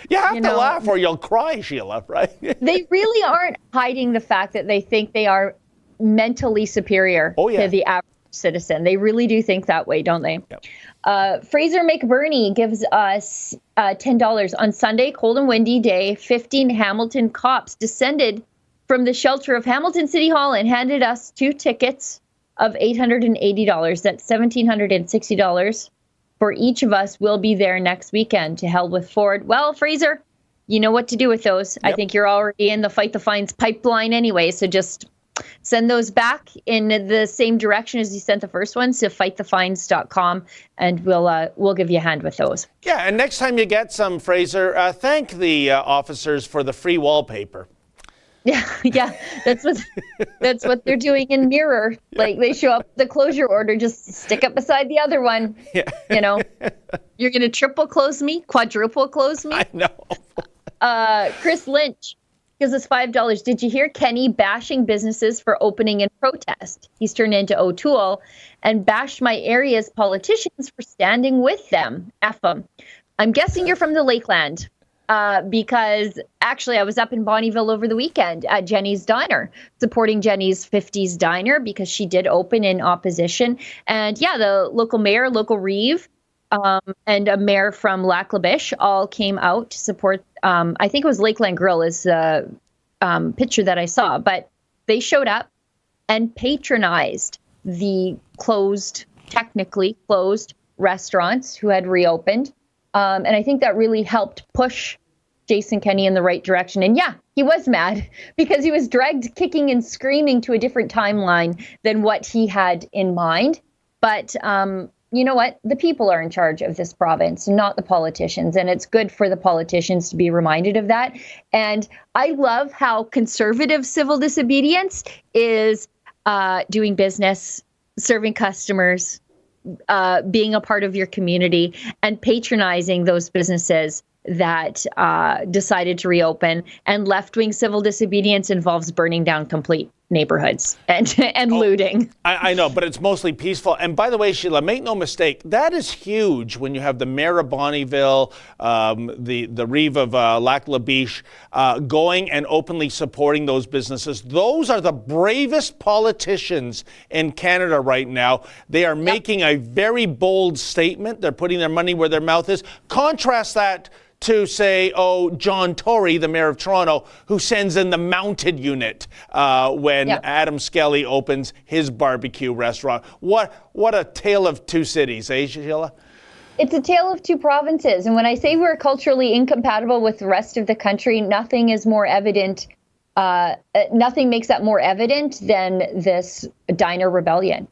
You have to laugh or you'll cry, Sheila, right? They really aren't hiding the fact that they think they are mentally superior to the average citizen. They really do think that way, don't they? Yep. Fraser McBurney gives us $10. On Sunday, cold and windy day, 15 Hamilton cops descended from the shelter of Hamilton City Hall and handed us 2 tickets of $880. That's $1,760 for each of us. We'll be there next weekend. To hell with Ford. Well, Fraser, you know what to do with those. Yep. I think you're already in the Fight the Fines pipeline anyway, so just send those back in the same direction as you sent the first ones to fightthefines.com, and we'll give you a hand with those. Yeah, and next time you get some, Fraser, thank the officers for the free wallpaper. Yeah, that's what they're doing in Mirror. Like they show up the closure order, just stick it beside the other one. Yeah. You're gonna triple close me, quadruple close me. I know. Chris Lynch gives us $5. Did you hear Kenny bashing businesses for opening in protest? He's turned into O'Toole and bashed my area's politicians for standing with them. F them. I'm guessing you're from the Lakeland. Because actually I was up in Bonnyville over the weekend at Jenny's Diner, supporting Jenny's 50s Diner because she did open in opposition. And the local mayor, local Reid, and a mayor from Lac La Biche all came out to support, I think it was Lakeland Grill is the picture that I saw, but they showed up and patronized the technically closed restaurants who had reopened. And I think that really helped push Jason Kenney in the right direction. And he was mad because he was dragged kicking and screaming to a different timeline than what he had in mind. But you know what? The people are in charge of this province, not the politicians. And it's good for the politicians to be reminded of that. And I love how conservative civil disobedience is doing business, serving customers, being a part of your community and patronizing those businesses that decided to reopen. And left-wing civil disobedience involves burning down complete neighborhoods and looting. I know, but it's mostly peaceful. And by the way, Sheila, make no mistake, that is huge when you have the mayor of Bonnyville, the Reeve of Lac La Biche, going and openly supporting those businesses. Those are the bravest politicians in Canada right now. They are making a very bold statement. They're putting their money where their mouth is. Contrast that to say, John Tory, the mayor of Toronto, who sends in the mounted unit when Adam Skelly opens his barbecue restaurant. What a tale of two cities, eh, Sheila? It's a tale of two provinces. And when I say we're culturally incompatible with the rest of the country, nothing is more evident. Nothing makes that more evident than this diner rebellion.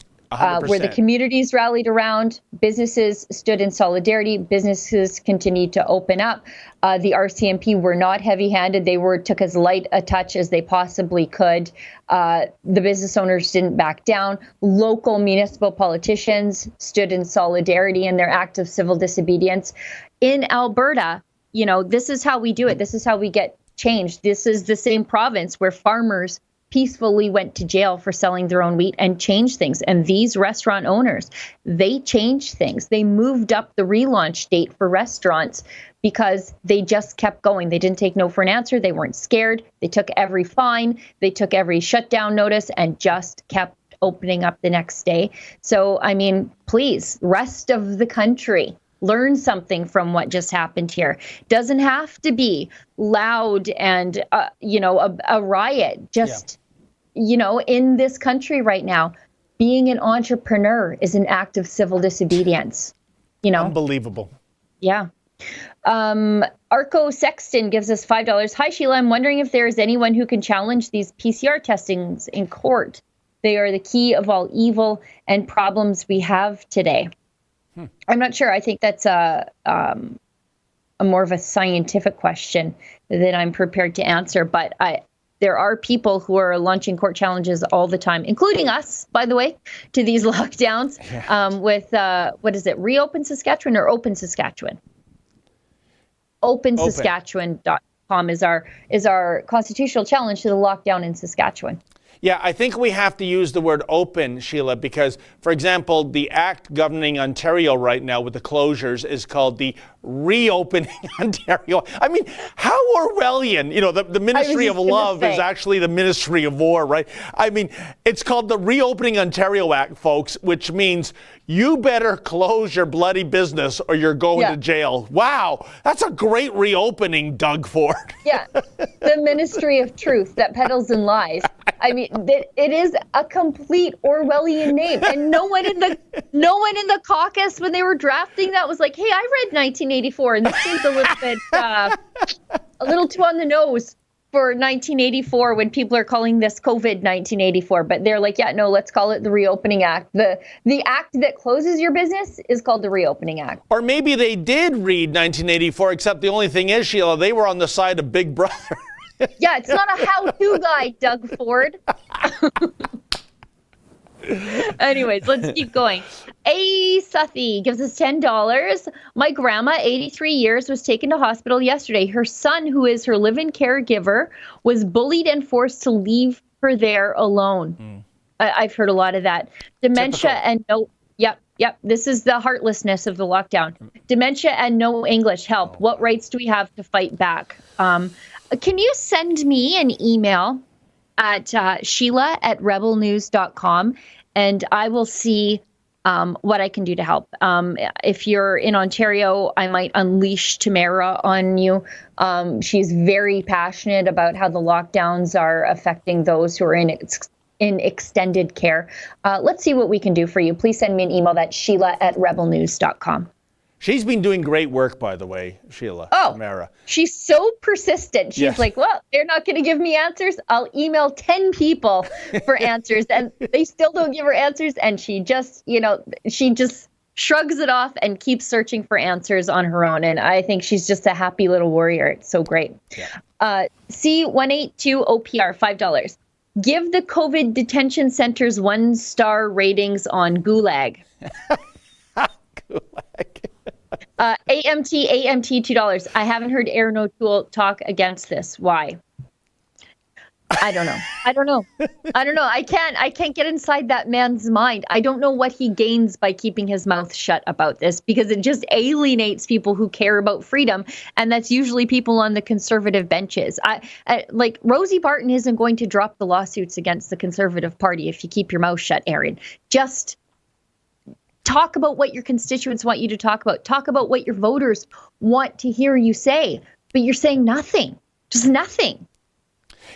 Where the communities rallied around, businesses stood in solidarity, businesses continued to open up. The RCMP were not heavy-handed. They took as light a touch as they possibly could. The business owners didn't back down. Local municipal politicians stood in solidarity in their act of civil disobedience. In Alberta, this is how we do it. This is how we get change. This is the same province where farmers peacefully went to jail for selling their own wheat and changed things. And these restaurant owners, they changed things. They moved up the relaunch date for restaurants because they just kept going. They didn't take no for an answer. They weren't scared. They took every fine. They took every shutdown notice and just kept opening up the next day. So, I mean, please, rest of the country, learn something from what just happened here. Doesn't have to be loud and, a riot. Just, in this country right now, being an entrepreneur is an act of civil disobedience. Unbelievable. Yeah. Arco Sexton gives us $5. Hi, Sheila. I'm wondering if there is anyone who can challenge these PCR testings in court. They are the key of all evil and problems we have today. I'm not sure. I think that's a more of a scientific question that I'm prepared to answer. But there are people who are launching court challenges all the time, including us, by the way, to these lockdowns with, what is it, Reopen Saskatchewan or Open Saskatchewan? OpenSaskatchewan.com is our constitutional challenge to the lockdown in Saskatchewan. Yeah, I think we have to use the word open, Sheila, because, for example, the act governing Ontario right now with the closures is called the Reopening Ontario. I mean, how Orwellian, the Ministry of Love is actually the Ministry of War, right? I mean, it's called the Reopening Ontario Act, folks, which means you better close your bloody business or you're going to jail. Wow, that's a great reopening, Doug Ford. Yeah, the Ministry of Truth that peddles in lies. I mean, it is a complete Orwellian name, and no one in the caucus when they were drafting that was like, "Hey, I read 1984, and this seems a little bit a little too on the nose for 1984 when people are calling this COVID 1984." But they're like, "Yeah, no, let's call it the Reopening Act. The act that closes your business is called the Reopening Act." Or maybe they did read 1984, except the only thing is, Sheila, they were on the side of Big Brother. Yeah, it's not a how-to guide, Doug Ford. Anyways, let's keep going. A Suthi gives us $10. My grandma, 83 years, was taken to hospital yesterday. Her son, who is her live-in caregiver, was bullied and forced to leave her there alone. I've heard a lot of that. Dementia and no... Yep. This is the heartlessness of the lockdown. Dementia and no English help. What rights do we have to fight back? Can you send me an email at Sheila@rebelnews.com, and I will see what I can do to help. If you're in Ontario, I might unleash Tamara on you. She's very passionate about how the lockdowns are affecting those who are in extended care. Let's see what we can do for you. Please send me an email at Sheila@rebelnews.com. She's been doing great work, by the way, Sheila. Tamara. She's so persistent. She's like, well, they're not going to give me answers. I'll email 10 people for answers, and they still don't give her answers. And she just, shrugs it off and keeps searching for answers on her own. And I think she's just a happy little warrior. It's so great. Yeah. C182OPR, $5. Give the COVID detention centers 1-star ratings on Gulag. Kulak. AMT $2. I haven't heard Aaron O'Toole talk against this. Why? I don't know. I can't get inside that man's mind. I don't know what he gains by keeping his mouth shut about this, because it just alienates people who care about freedom. And that's usually people on the conservative benches. Like Rosie Barton isn't going to drop the lawsuits against the Conservative Party if you keep your mouth shut, Aaron. Just talk about what your constituents want you to talk about. Talk about what your voters want to hear you say. But you're saying nothing. Just nothing.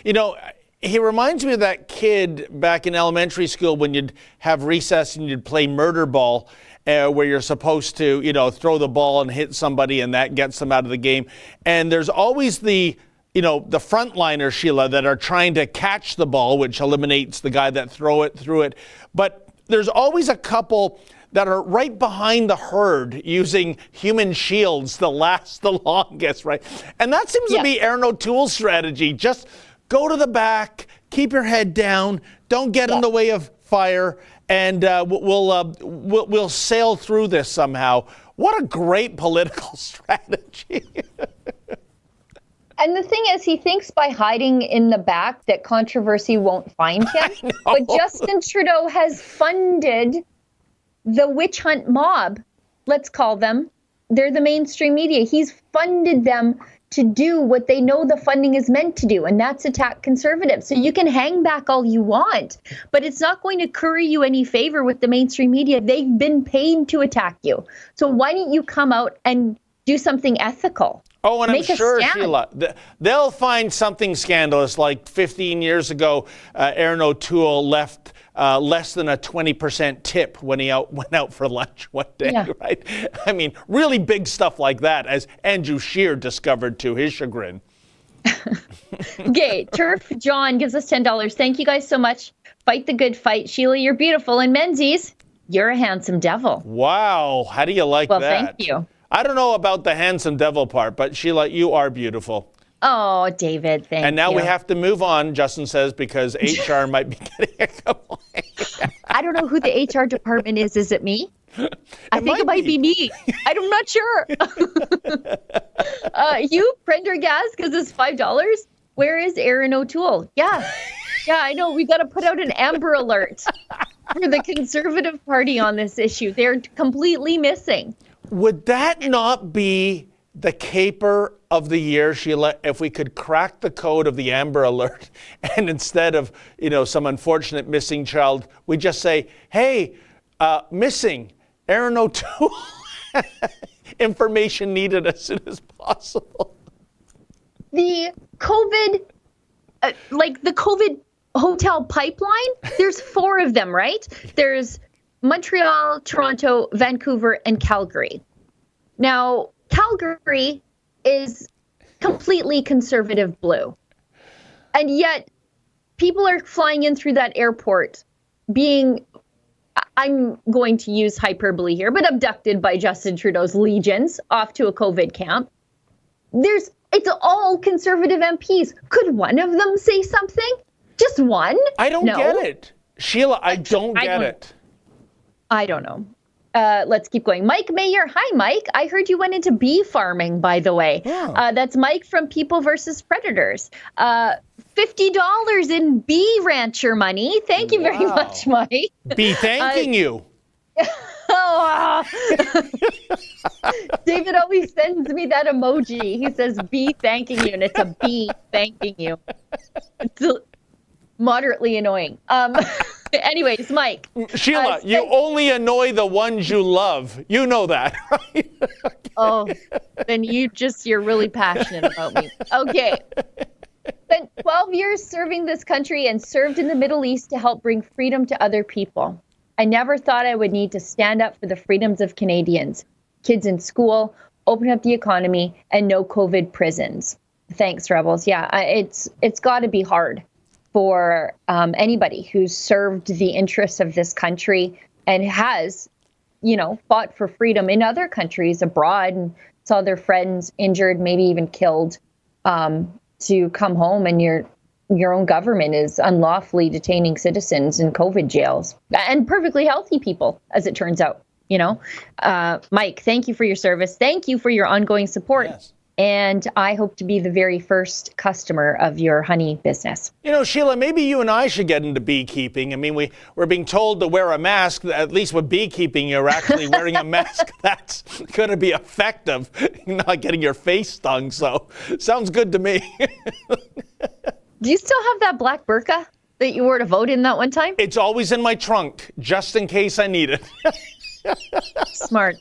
You know, he reminds me of that kid back in elementary school when you'd have recess and you'd play murder ball, where you're supposed to, throw the ball and hit somebody and that gets them out of the game. And there's always the frontliners, Sheila, that are trying to catch the ball, which eliminates the guy that threw it. But there's always a couple that are right behind the herd using human shields to last the longest, right? And that seems to be Aaron O'Toole's strategy. Just go to the back, keep your head down, don't get in the way of fire, and we'll sail through this somehow. What a great political strategy. And the thing is, he thinks by hiding in the back that controversy won't find him. But Justin Trudeau has funded the witch hunt mob, let's call them. They're the mainstream media. He's funded them to do what they know the funding is meant to do, and that's attack conservatives. So you can hang back all you want, but it's not going to curry you any favor with the mainstream media. They've been paid to attack you. So why don't you come out and do something ethical? Oh, and I'm sure, Sheila, they'll find something scandalous. Like 15 years ago, Aaron O'Toole left less than a 20% tip when he went out for lunch one day, right? I mean, really big stuff like that, as Andrew Scheer discovered to his chagrin. Okay, Turf John gives us $10. Thank you guys so much. Fight the good fight. Sheila, you're beautiful. And Menzies, you're a handsome devil. Wow, how do you like that? Well, thank you. I don't know about the handsome devil part, but Sheila, you are beautiful. Oh, David, thank you. And now we have to move on, Justin says, because HR might be getting a complaint. I don't know who the HR department is. Is it me? I think it might be me. I'm not sure. Hugh Prendergast gives us $5. Where is Aaron O'Toole? Yeah, I know. We got to put out an Amber Alert for the Conservative Party on this issue. They're completely missing. Would that not be the caper of the year, Sheila, if we could crack the code of the Amber Alert and instead of, some unfortunate missing child, we just say, hey, missing Aaron O'Toole, information needed as soon as possible. The COVID, the COVID hotel pipeline, there's 4 of them, right? There's Montreal, Toronto, Vancouver, and Calgary. Now, Calgary is completely conservative blue. And yet, people are flying in through that airport being, I'm going to use hyperbole here, but abducted by Justin Trudeau's legions off to a COVID camp. It's all conservative MPs. Could one of them say something? Just one? I don't get it. Sheila, I don't get it. I don't know. Let's keep going. Mike Mayer. Hi, Mike. I heard you went into bee farming, by the way. Yeah. That's Mike from People versus Predators. $50 in bee rancher money. Thank you very much, Mike. Bee thanking you. David always sends me that emoji. He says bee thanking you, and it's a bee thanking you. It's moderately annoying. Anyways, Mike. Sheila, you only annoy the ones you love. You know that, right? Oh, then you're really passionate about me. Okay. Spent 12 years serving this country and served in the Middle East to help bring freedom to other people. I never thought I would need to stand up for the freedoms of Canadians. Kids in school, open up the economy, and no COVID prisons. Thanks, Rebels. Yeah, it's got to be hard for anybody who's served the interests of this country and has, fought for freedom in other countries abroad and saw their friends injured, maybe even killed, to come home and your own government is unlawfully detaining citizens in COVID jails and perfectly healthy people, as it turns out. Mike, thank you for your service. Thank you for your ongoing support. Yes. And I hope to be the very first customer of your honey business. Sheila, maybe you and I should get into beekeeping. I mean, we're being told to wear a mask. At least with beekeeping, you're actually wearing a mask that's going to be effective, not getting your face stung. So, sounds good to me. Do you still have that black burqa that you wore to vote in that one time? It's always in my trunk, just in case I need it. Smart.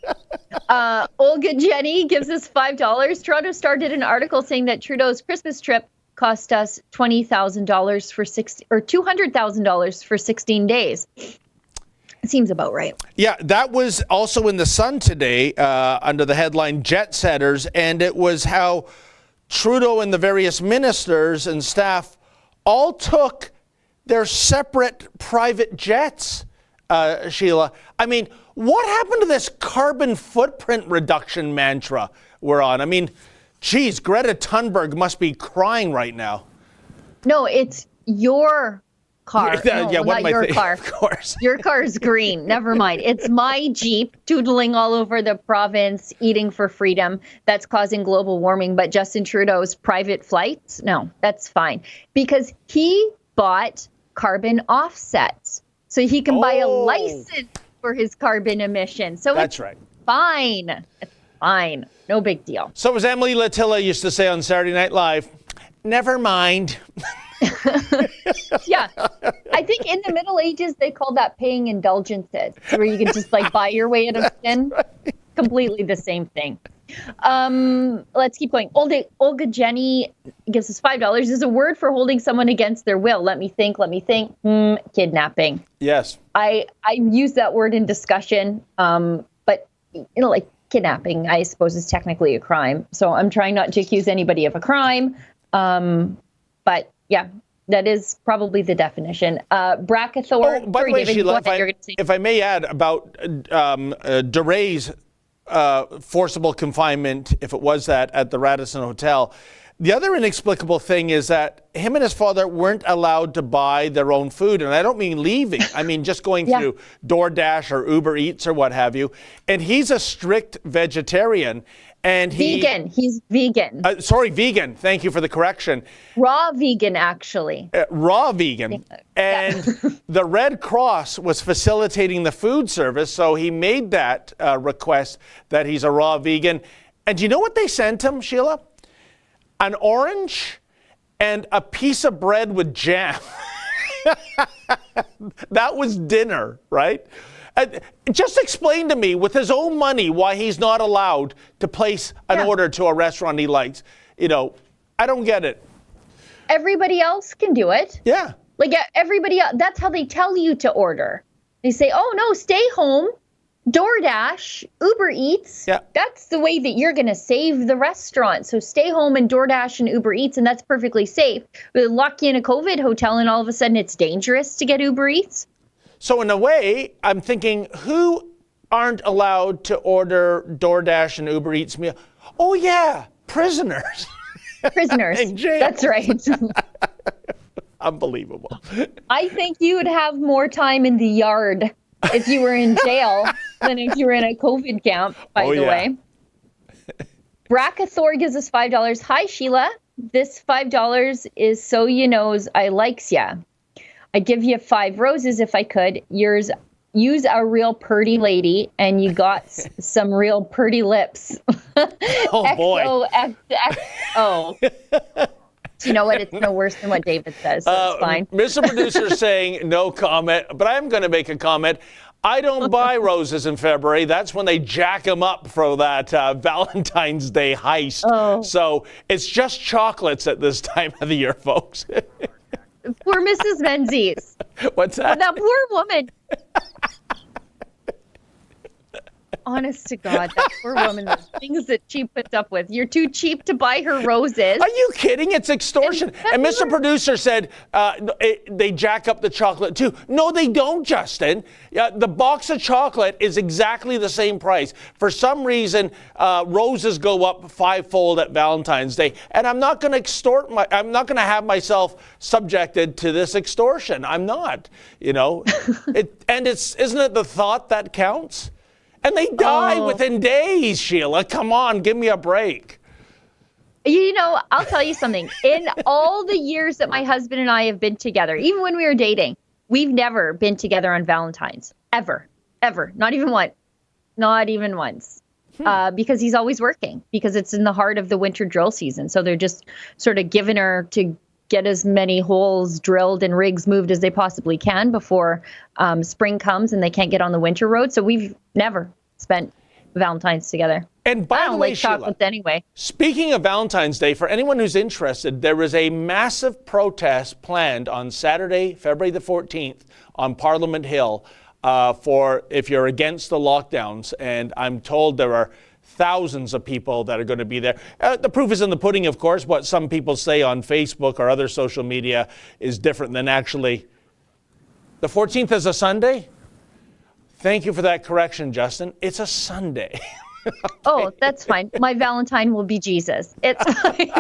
Olga Jenny gives us $5. Toronto Star did an article saying that Trudeau's Christmas trip cost us $20,000 for $200,000 for 16 days. It seems about right. Yeah, that was also in the Sun today under the headline Jet Setters, and it was how Trudeau and the various ministers and staff all took their separate private jets, Sheila. I mean, what happened to this carbon footprint reduction mantra we're on? I mean, geez, Greta Thunberg must be crying right now. No, it's your car. No, yeah, what not am I your car. Of course. Your car is green. Never mind. It's my Jeep doodling all over the province, eating for freedom. That's causing global warming. But Justin Trudeau's private flights? No, that's fine. Because he bought carbon offsets. So he can buy a license for his carbon emissions. So that's it's right. Fine. It's fine. No big deal. So as Emily Latilla used to say on Saturday Night Live, never mind. Yeah. I think in the Middle Ages, they called that paying indulgences, where you can just buy your way out of sin. Right. Completely the same thing. Let's keep going. Olga Jenny gives us $5. Is a word for holding someone against their will. Let me think. Kidnapping. Yes. I use that word in discussion. But kidnapping, I suppose, is technically a crime. So I'm trying not to accuse anybody of a crime. But yeah, that is probably the definition. Brackathor. Oh, by the way, David, Sheila, ahead, if I may add about DeRay's forcible confinement, if it was that, at the Radisson Hotel. The other inexplicable thing is that him and his father weren't allowed to buy their own food. And I don't mean leaving. I mean just going through DoorDash or Uber Eats or what have you. And he's a strict vegetarian. And vegan. He's vegan. Vegan. Thank you for the correction. Raw vegan, actually. Raw vegan. And the Red Cross was facilitating the food service, so he made that request that he's a raw vegan. And do you know what they sent him, Sheila? An orange and a piece of bread with jam. That was dinner, right? Just explain to me, with his own money, why he's not allowed to place an order to a restaurant he likes. I don't get it. Everybody else can do it. Yeah. Everybody else, that's how they tell you to order. They say, oh, no, stay home, DoorDash, Uber Eats. Yeah. That's the way that you're going to save the restaurant. So stay home and DoorDash and Uber Eats, and that's perfectly safe. But lock you in a COVID hotel, and all of a sudden it's dangerous to get Uber Eats. So in a way, I'm thinking, who aren't allowed to order DoorDash and Uber Eats meal? Oh, yeah, prisoners. Prisoners. In jail. That's right. Unbelievable. I think you would have more time in the yard if you were in jail than if you were in a COVID camp, by the way. Brackathor gives us $5. Hi, Sheila. This $5 is so you knows I likes ya. I'd give you 5 roses if I could. Use a real purty lady, and you got some real purty lips. Oh, boy. XOXO. You know what? It's no worse than what David says, so it's fine. Mr. Producer's saying no comment, but I'm going to make a comment. I don't buy roses in February. That's when they jack them up for that Valentine's Day heist. Oh. So it's just chocolates at this time of the year, folks. Poor Mrs. Menzies. What's that? That poor woman. Honest to God, that poor woman, the things that she puts up with. You're too cheap to buy her roses. Are you kidding? It's extortion. And Mr. Producer said they jack up the chocolate too. No, they don't, Justin. The box of chocolate is exactly the same price. For some reason, roses go up 5-fold at Valentine's Day. And I'm not going to I'm not going to have myself subjected to this extortion. I'm not, And isn't it the thought that counts? And they die within days, Sheila. Come on, give me a break. You know, I'll tell you something. In all the years that my husband and I have been together, even when we were dating, we've never been together on Valentine's. Ever. Not even once. Not even once. Because he's always working, because it's in the heart of the winter drill season. So they're just sort of giving her to get as many holes drilled and rigs moved as they possibly can before spring comes and they can't get on the winter road. So we've never spent Valentine's together. And by I the don't way, like Sheila, chocolates anyway. speaking of Valentine's Day, for anyone who's interested, there is a massive protest planned on Saturday, February the 14th on Parliament Hill for if you're against the lockdowns. And I'm told there are thousands of people that are going to be there. The proof is in the pudding, of course. What some people say on Facebook or other social media is different than actually. The 14th is a Sunday? Thank you for that correction, Justin. It's a Sunday. Okay. Oh, that's fine. My Valentine will be Jesus. It's fine.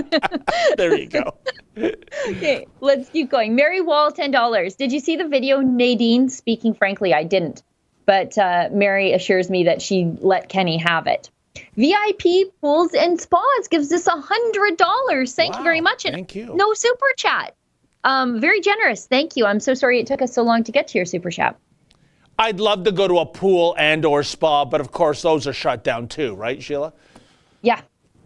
There you go. Okay, let's keep going. Mary Wall, $10. Did you see the video? Nadine, speaking frankly, I didn't. But Mary assures me that she let Kenny have it. VIP Pools and Spas gives us $100. Thank you very much. And thank you. no super chat. Very generous. Thank you. I'm so sorry it took us so long to get to your super chat. I'd love to go to a pool and or spa, but of course those are shut down too, right, Sheila? Yeah.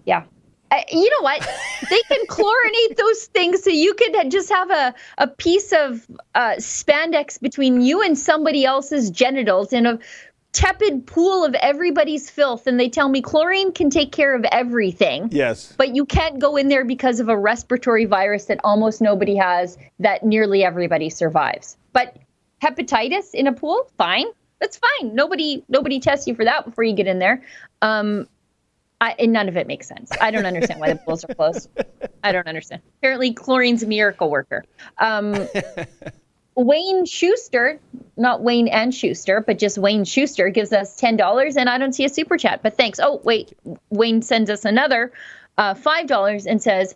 You know what? They can chlorinate those things so you could just have a piece of spandex between you and somebody else's genitals in a tepid pool of everybody's filth, and they tell me chlorine can take care of everything. Yes. But you can't go in there because of a respiratory virus that almost nobody has, that nearly everybody survives. But hepatitis in a pool, fine. That's fine. Nobody tests you for that before you get in there. And none of it makes sense. I don't understand why the pools are closed. I don't understand. Apparently chlorine's a miracle worker. Wayne Schuster, not Wayne and Schuster, but just Wayne Schuster gives us $10, and I don't see a super chat, but thanks. Oh, wait, Wayne sends us another $5 and says,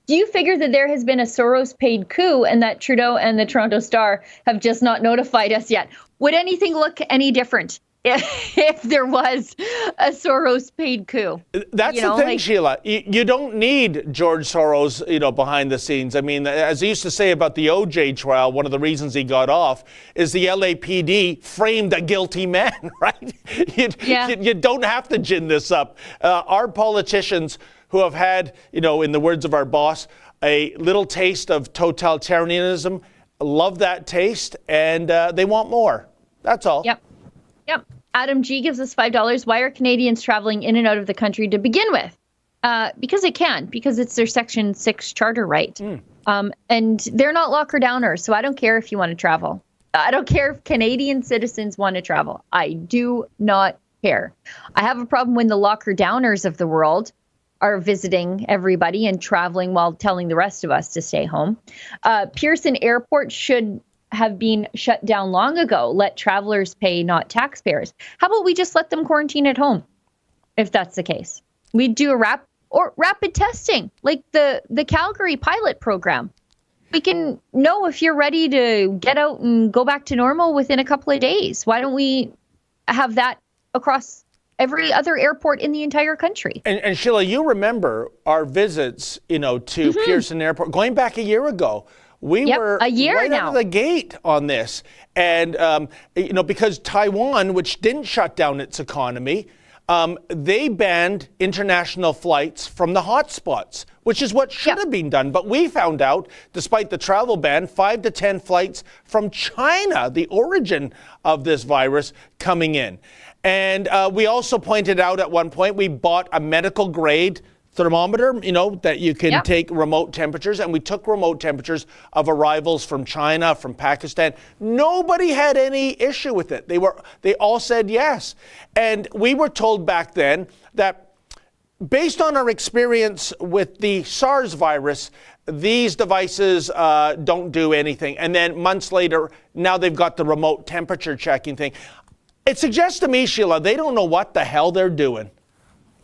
do you figure that there has been a Soros-paid coup and that Trudeau and the Toronto Star have just not notified us yet? Would anything look any different if there was a Soros-paid coup? That's the thing, Sheila. You don't need George Soros, behind the scenes. I mean, as he used to say about the OJ trial, one of the reasons he got off is the LAPD framed a guilty man, right? You don't have to gin this up. Our politicians who have had, in the words of our boss, a little taste of totalitarianism, love that taste, and they want more. That's all. Yep. Adam G gives us $5. Why are Canadians traveling in and out of the country to begin with? Because they can, because it's their Section 6 charter right. And they're not locker-downers, so I don't care if you want to travel. I don't care if Canadian citizens want to travel. I do not care. I have a problem when the locker-downers of the world are visiting everybody and traveling while telling the rest of us to stay home. Pearson Airport should have been shut down long ago. Let travelers pay, not taxpayers. How about we just let them quarantine at home, if that's the case? We do a rapid testing, like the Calgary pilot program. We can know if you're ready to get out and go back to normal within a couple of days. Why don't we have that across every other airport in the entire country? And Sheila, you remember our visits, to Pearson Airport going back a year ago. We were a year right now out of the gate on this. And, because Taiwan, which didn't shut down its economy, they banned international flights from the hotspots, which is what should have been done. But we found out, despite the travel ban, 5 to 10 flights from China, the origin of this virus, coming in. And we also pointed out at one point, we bought a medical grade thermometer, that you can take remote temperatures, and we took remote temperatures of arrivals from China, from Pakistan. Nobody had any issue with it. They all said yes. And we were told back then that based on our experience with the SARS virus, these devices don't do anything. And then months later, now they've got the remote temperature checking thing. It suggests to me, Sheila, they don't know what the hell they're doing.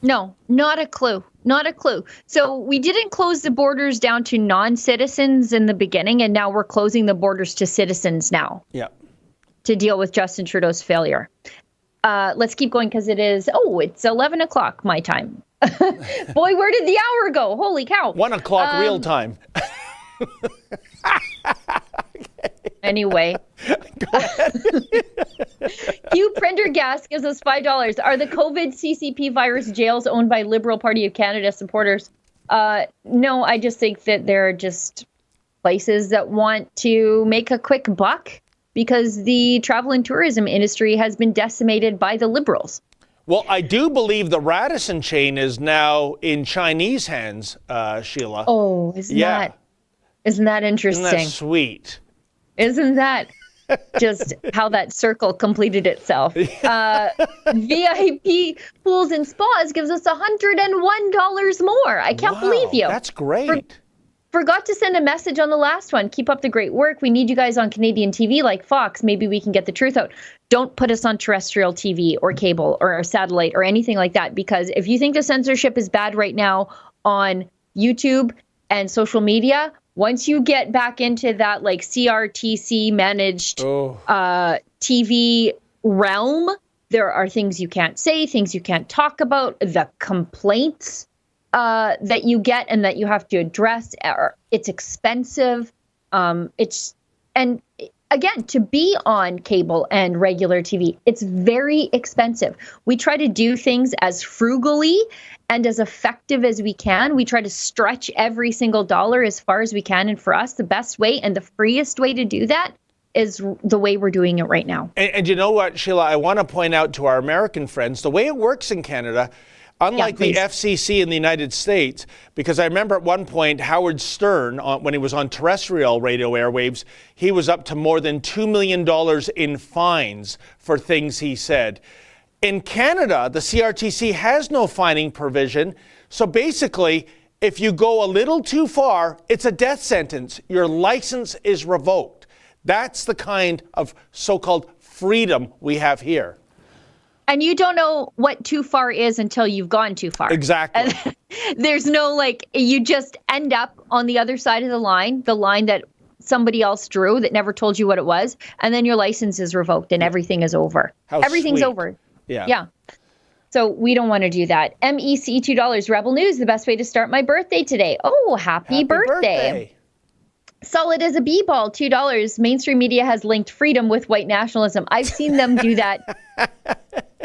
No, not a clue. Not a clue. So we didn't close the borders down to non-citizens in the beginning, and now we're closing the borders to citizens now. Yeah. To deal with Justin Trudeau's failure. let's keep going because it's 11 o'clock my time. Boy, where did the hour go? Holy cow. 1 o'clock real time. Anyway. Hugh Prendergast gives us $5. Are the COVID CCP virus jails owned by Liberal Party of Canada supporters? No, I just think that they're just places that want to make a quick buck because the travel and tourism industry has been decimated by the Liberals. Well, I do believe the Radisson chain is now in Chinese hands, Sheila. Oh, isn't that interesting? Isn't that sweet? Isn't that just how that circle completed itself? VIP Pools and Spas gives us $101 more. I can't believe you. That's great. Forgot to send a message on the last one. Keep up the great work. We need you guys on Canadian TV like Fox. Maybe we can get the truth out. Don't put us on terrestrial TV or cable or satellite or anything like that, because if you think the censorship is bad right now on YouTube and social media, once you get back into that like CRTC managed TV realm, there are things you can't say, things you can't talk about, the complaints that you get and that you have to address. It's expensive. And again, to be on cable and regular TV, it's very expensive. We try to do things as frugally and as effective as we can. We try to stretch every single dollar as far as we can. And for us, the best way and the freest way to do that is the way we're doing it right now. And you know what, Sheila, I want to point out to our American friends, the way it works in Canada, unlike the FCC in the United States, because I remember at one point Howard Stern, when he was on terrestrial radio airwaves, he was up to more than $2 million in fines for things he said. In Canada, the CRTC has no fining provision. So basically, if you go a little too far, it's a death sentence. Your license is revoked. That's the kind of so-called freedom we have here. And you don't know what too far is until you've gone too far. Exactly. There's no you just end up on the other side of the line that somebody else drew that never told you what it was. And then your license is revoked and everything is over. Everything's sweet. over. Yeah. So we don't want to do that. MEC $2. Rebel News, the best way to start my birthday today. Oh, happy birthday. Solid as a b-ball, $2. Mainstream media has linked freedom with white nationalism. I've seen them do that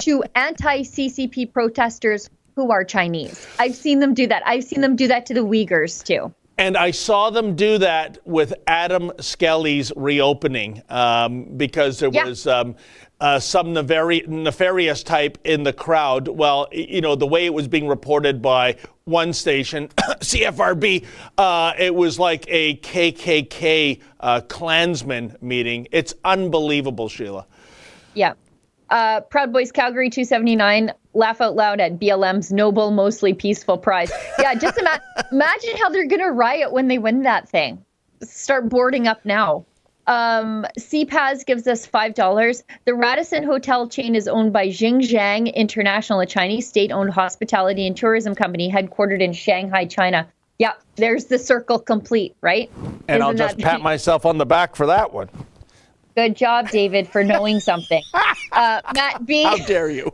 to anti-CCP protesters who are Chinese. I've seen them do that. I've seen them do that to the Uyghurs, too. And I saw them do that with Adam Skelly's reopening because there was some nefarious type in the crowd. Well, you know, the way it was being reported by one station, CFRB, it was like a KKK Klansman meeting. It's unbelievable, Sheila. Yeah. Proud Boys Calgary 279, laugh out loud at BLM's noble, mostly peaceful prize. Yeah, just imagine how they're going to riot when they win that thing. Start boarding up now. CPAS gives us $5. The Radisson Hotel chain is owned by Xinjiang International, a Chinese state-owned hospitality and tourism company headquartered in Shanghai, China. Yeah, there's the circle complete, right? And I'll just pat myself on the back for that one. Good job, David, for knowing something. Matt B. How dare you?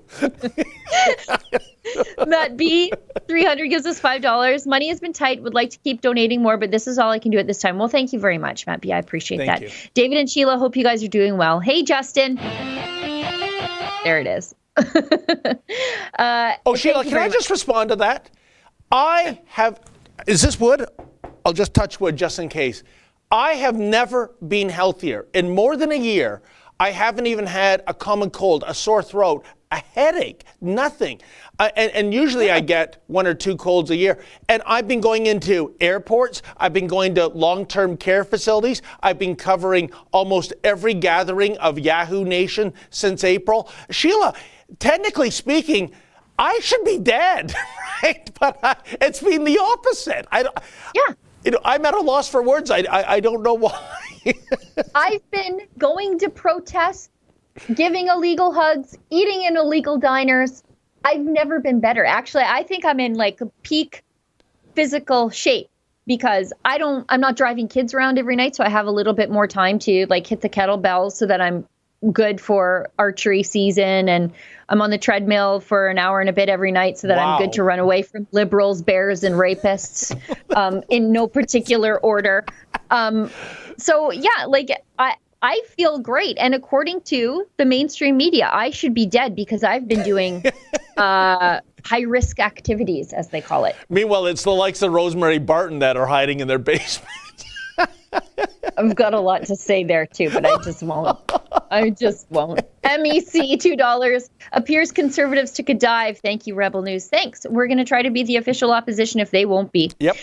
Matt B. 300 gives us $5. Money has been tight. Would like to keep donating more, but this is all I can do at this time. Well, thank you very much, Matt B. I appreciate that. You. David and Sheila, hope you guys are doing well. Hey, Justin. There it is. Sheila, can I just respond to that? Is this wood? I'll just touch wood just in case. I have never been healthier. In more than a year, I haven't even had a common cold, a sore throat, a headache, nothing. And usually I get 1 or 2 colds a year. And I've been going into airports. I've been going to long-term care facilities. I've been covering almost every gathering of Yahoo Nation since April. Sheila, technically speaking, I should be dead, right? But it's been the opposite. You know, I'm at a loss for words. I don't know why. I've been going to protests, giving illegal hugs, eating in illegal diners. I've never been better. Actually, I think I'm in like peak physical shape because I'm not driving kids around every night. So I have a little bit more time to like hit the kettlebells so that I'm good for archery season, and I'm on the treadmill for an hour and a bit every night so that I'm good to run away from liberals, bears, and rapists in no particular order. So yeah, like I feel great. And according to the mainstream media, I should be dead because I've been doing high-risk activities, as they call it. Meanwhile, it's the likes of Rosemary Barton that are hiding in their basement. I've got a lot to say there, too, but I just won't. MEC, $2. Appears conservatives took a dive. Thank you, Rebel News. Thanks. We're going to try to be the official opposition if they won't be. Yep.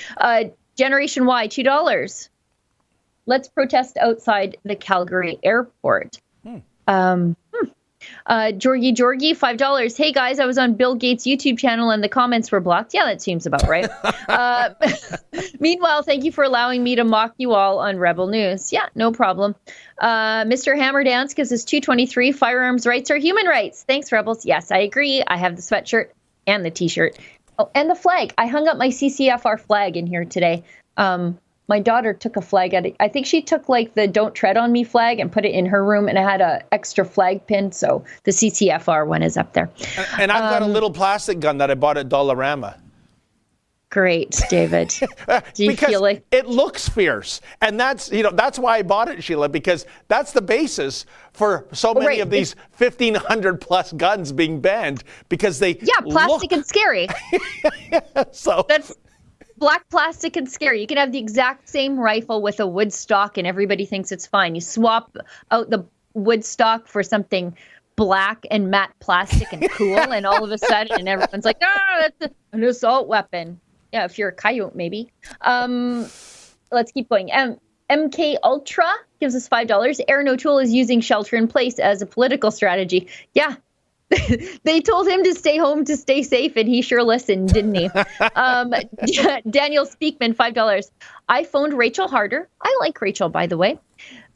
Generation Y, $2. Let's protest outside the Calgary airport. Georgie, $5. Hey guys, I was on Bill Gates' YouTube channel and the comments were blocked. Yeah, that seems about right. Meanwhile, thank you for allowing me to mock you all on Rebel News. Yeah, no problem. Mr. Hammerdance gives us $2.23. Firearms rights are human rights. Thanks, Rebels. Yes, I agree. I have the sweatshirt and the t-shirt. Oh, and the flag. I hung up my CCFR flag in here today. My daughter took a flag at it. I think she took like the Don't Tread on Me flag and put it in her room, and it had a extra flag pin. So the CCFR one is up there. And I've got a little plastic gun that I bought at Dollarama. Great, David. Do you feel like it looks fierce? And that's why I bought it, Sheila, because that's the basis for so many of these 1,500 plus guns being banned because they plastic and scary. So that's black plastic and scary. You can have the exact same rifle with a wood stock and everybody thinks it's fine. You swap out the wood stock for something black and matte plastic and cool, and all of a sudden, and everyone's like, that's an assault weapon. Yeah, if you're a coyote, maybe. Let's keep going. MK Ultra gives us $5. Aaron O'Toole is using shelter in place as a political strategy. Yeah. They told him to stay home to stay safe, and he sure listened, didn't he? Daniel Speakman, $5. I phoned Rachel Harder. I like Rachel, by the way.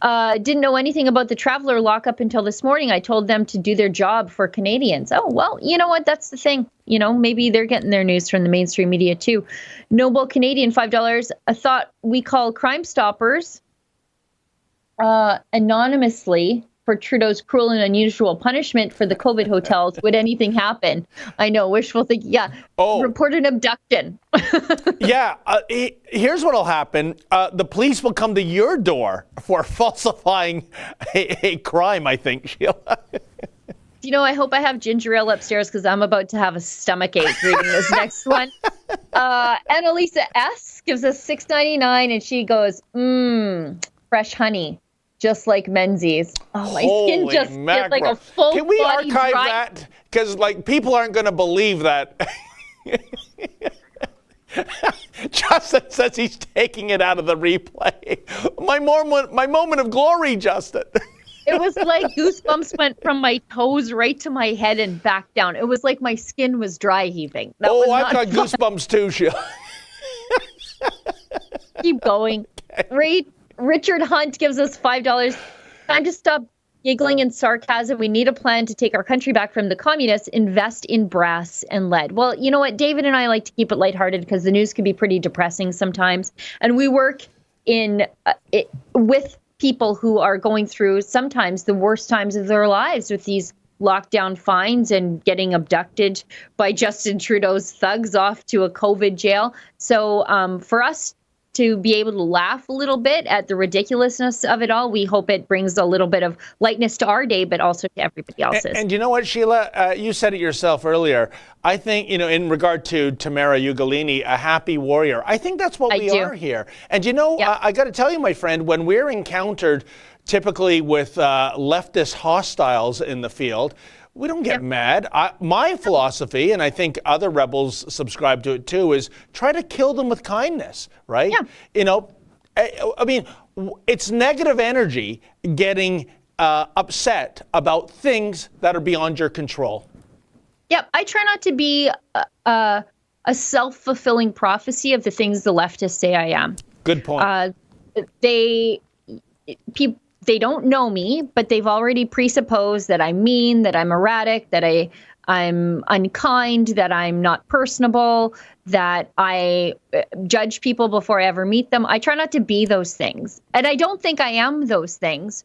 Didn't know anything about the traveler lockup until this morning. I told them to do their job for Canadians. Oh, well, you know what? That's the thing. Maybe they're getting their news from the mainstream media, too. Noble Canadian, $5. I thought we call Crime Stoppers anonymously for Trudeau's cruel and unusual punishment for the COVID hotels. Would anything happen? I know, wishful thinking. Yeah. Report an abduction. Yeah. Here's what will happen. The police will come to your door for falsifying a crime, I think, Sheila. I hope I have ginger ale upstairs because I'm about to have a stomachache reading this next one. Annalisa S. gives us $6.99 and she goes, fresh honey. Just like Menzies. Oh, my skin just gets like a full body. Can we archive that? Because people aren't going to believe that. Justin says he's taking it out of the replay. My moment of glory, Justin. It was like goosebumps went from my toes right to my head and back down. It was like my skin was dry heaving. I've got goosebumps too, Sheila. Keep going. Okay. Richard Hunt gives us $5. Time to stop giggling and sarcasm. We need a plan to take our country back from the communists. Invest in brass and lead. Well, you know what? David and I like to keep it lighthearted because the news can be pretty depressing sometimes. And we work with people who are going through sometimes the worst times of their lives with these lockdown fines and getting abducted by Justin Trudeau's thugs off to a COVID jail. So for us to be able to laugh a little bit at the ridiculousness of it all, we hope it brings a little bit of lightness to our day, but also to everybody else's. And you know what, Sheila? You said it yourself earlier. I think, in regard to Tamara Ugolini, a happy warrior, I think that's what we are here. And I got to tell you, my friend, when we're encountered typically with leftist hostiles in the field, we don't get mad. My philosophy, and I think other rebels subscribe to it too, is try to kill them with kindness, right? Yeah. I mean, it's negative energy getting upset about things that are beyond your control. Yep. I try not to be a self-fulfilling prophecy of the things the leftists say I am. Good point. They don't know me, but they've already presupposed that I'm mean, that I'm erratic, that I'm unkind, that I'm not personable, that I judge people before I ever meet them. I try not to be those things. And I don't think I am those things.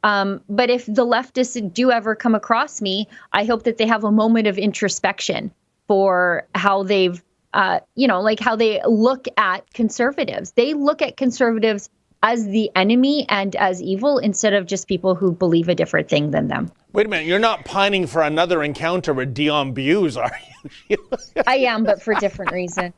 But if the leftists do ever come across me, I hope that they have a moment of introspection for how they've, like how they look at conservatives. They look at conservatives as the enemy and as evil instead of just people who believe a different thing than them. Wait a minute, you're not pining for another encounter with Dion Buse, are you? I am, but for different reason.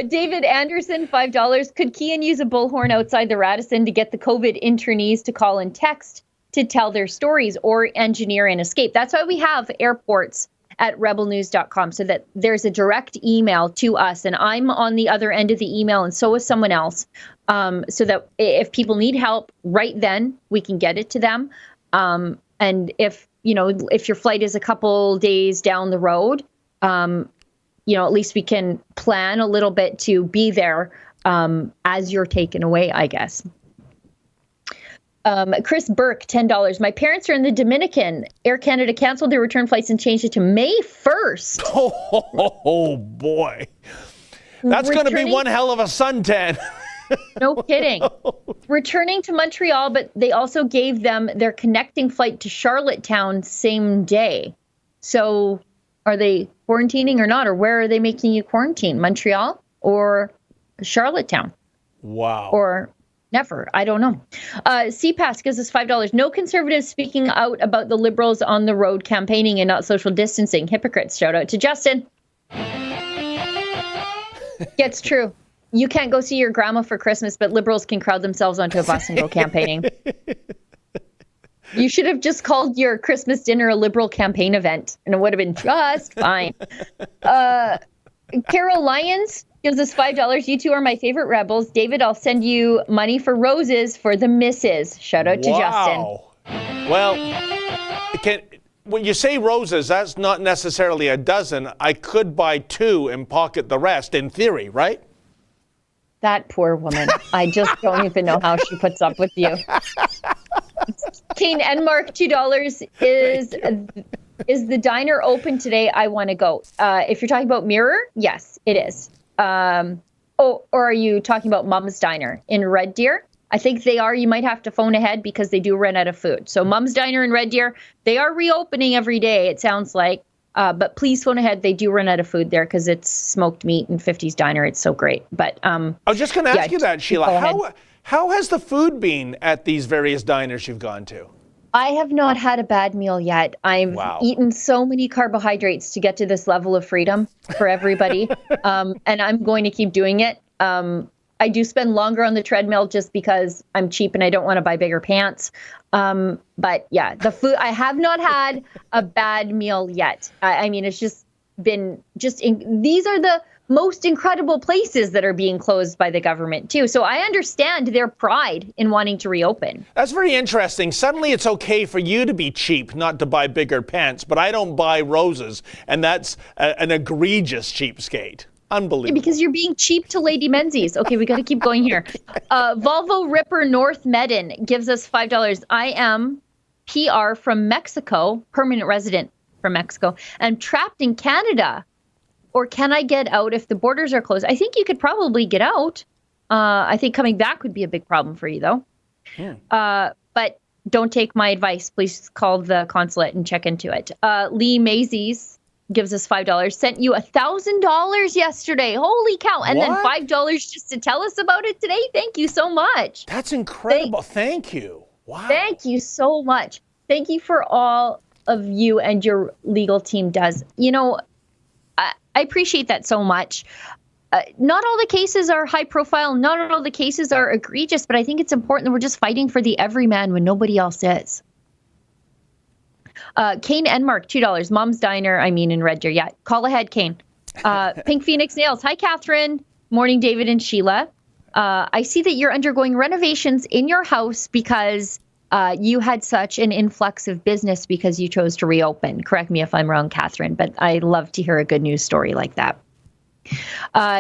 David Anderson, $5. Could Kian use a bullhorn outside the Radisson to get the COVID internees to call and text to tell their stories or engineer an escape? That's why we have airports at rebelnews.com, so that there's a direct email to us, and I'm on the other end of the email, and so is someone else, so that if people need help right then, we can get it to them. And if your flight is a couple days down the road, at least we can plan a little bit to be there as you're taken away, I guess. Chris Burke, $10. My parents are in the Dominican. Air Canada canceled their return flights and changed it to May 1st. Oh boy. That's going to be one hell of a suntan. No kidding. Returning to Montreal, but they also gave them their connecting flight to Charlottetown same day. So are they quarantining or not? Or where are they making you quarantine? Montreal or Charlottetown? Wow. Or never. I don't know. CPAS gives us $5. No conservatives speaking out about the Liberals on the road campaigning and not social distancing. Hypocrites. Shout out to Justin. It's true. You can't go see your grandma for Christmas, but Liberals can crowd themselves onto a bus and go campaigning. You should have just called your Christmas dinner a Liberal campaign event, and it would have been just fine. Carol Lyons gives us $5. You two are my favorite rebels. David, I'll send you money for roses for the missus. Shout out to Justin. Well, when you say roses, that's not necessarily a dozen. I could buy 2 and pocket the rest, in theory, right? That poor woman. I just don't even know how she puts up with you. Kane Enmark, $2. Is the diner open today? I want to go. If you're talking about Mirror, yes, it is. Or are you talking about Mum's Diner in Red Deer? I think they are. You might have to phone ahead because they do run out of food. So Mum's Diner in Red Deer, they are reopening every day, it sounds like. But please phone ahead. They do run out of food there because it's smoked meat and 50s Diner. It's so great. But I was just going to ask you that, Sheila. How has the food been at these various diners you've gone to? I have not had a bad meal yet. I've eaten so many carbohydrates to get to this level of freedom for everybody. And I'm going to keep doing it. I do spend longer on the treadmill just because I'm cheap and I don't want to buy bigger pants. But yeah, the food, I have not had a bad meal yet. I mean, it's just been these are the most incredible places that are being closed by the government too. So I understand their pride in wanting to reopen. That's very interesting. Suddenly it's okay for you to be cheap, not to buy bigger pants, but I don't buy roses, and that's an egregious cheapskate. Unbelievable. Because you're being cheap to Lady Menzies. Okay, we got to keep going here. Volvo Ripper North Medin gives us $5. I am PR from Mexico, permanent resident from Mexico, and trapped in Canada. Or can I get out if the borders are closed? I think you could probably get out. I think coming back would be a big problem for you, though. But don't take my advice. Please call the consulate and check into it. Lee Menzies gives us $5. Sent you $1,000 yesterday. Holy cow. And then $5 just to tell us about it today. Thank you so much. That's incredible. Thank you. Wow. Thank you so much. Thank you for all of you and your legal team does. You know, I appreciate that so much. Not all the cases are high profile. Not all the cases are egregious, but I think it's important that we're just fighting for the everyman when nobody else is. Kane Enmark, $2. Mom's Diner, in Red Deer. Yeah, call ahead, Kane. Pink Phoenix Nails. Hi, Catherine. Morning, David and Sheila. I see that you're undergoing renovations in your house because you had such an influx of business because you chose to reopen. Correct me if I'm wrong, Catherine, but I love to hear a good news story like that.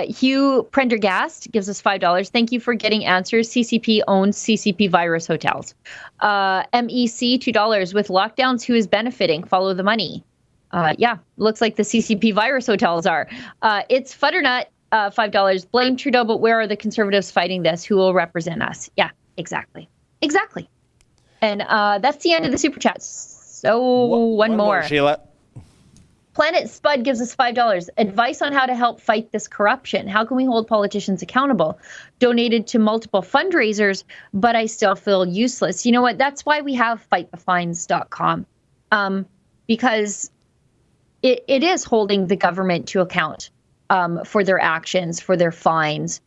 Hugh Prendergast gives us $5. Thank you for getting answers. CCP owns CCP virus hotels. MEC, $2. With lockdowns, who is benefiting? Follow the money. Yeah, looks like the CCP virus hotels are. It's Futternut. $5. Blame Trudeau, but where are the Conservatives fighting this? Who will represent us? Yeah, exactly. And that's the end of the Super Chats. So one more. Sheila. Planet Spud gives us $5. Advice on how to help fight this corruption. How can we hold politicians accountable? Donated to multiple fundraisers, but I still feel useless. You know what? That's why we have fightthefines.com, because it is holding the government to account for their actions, for their fines.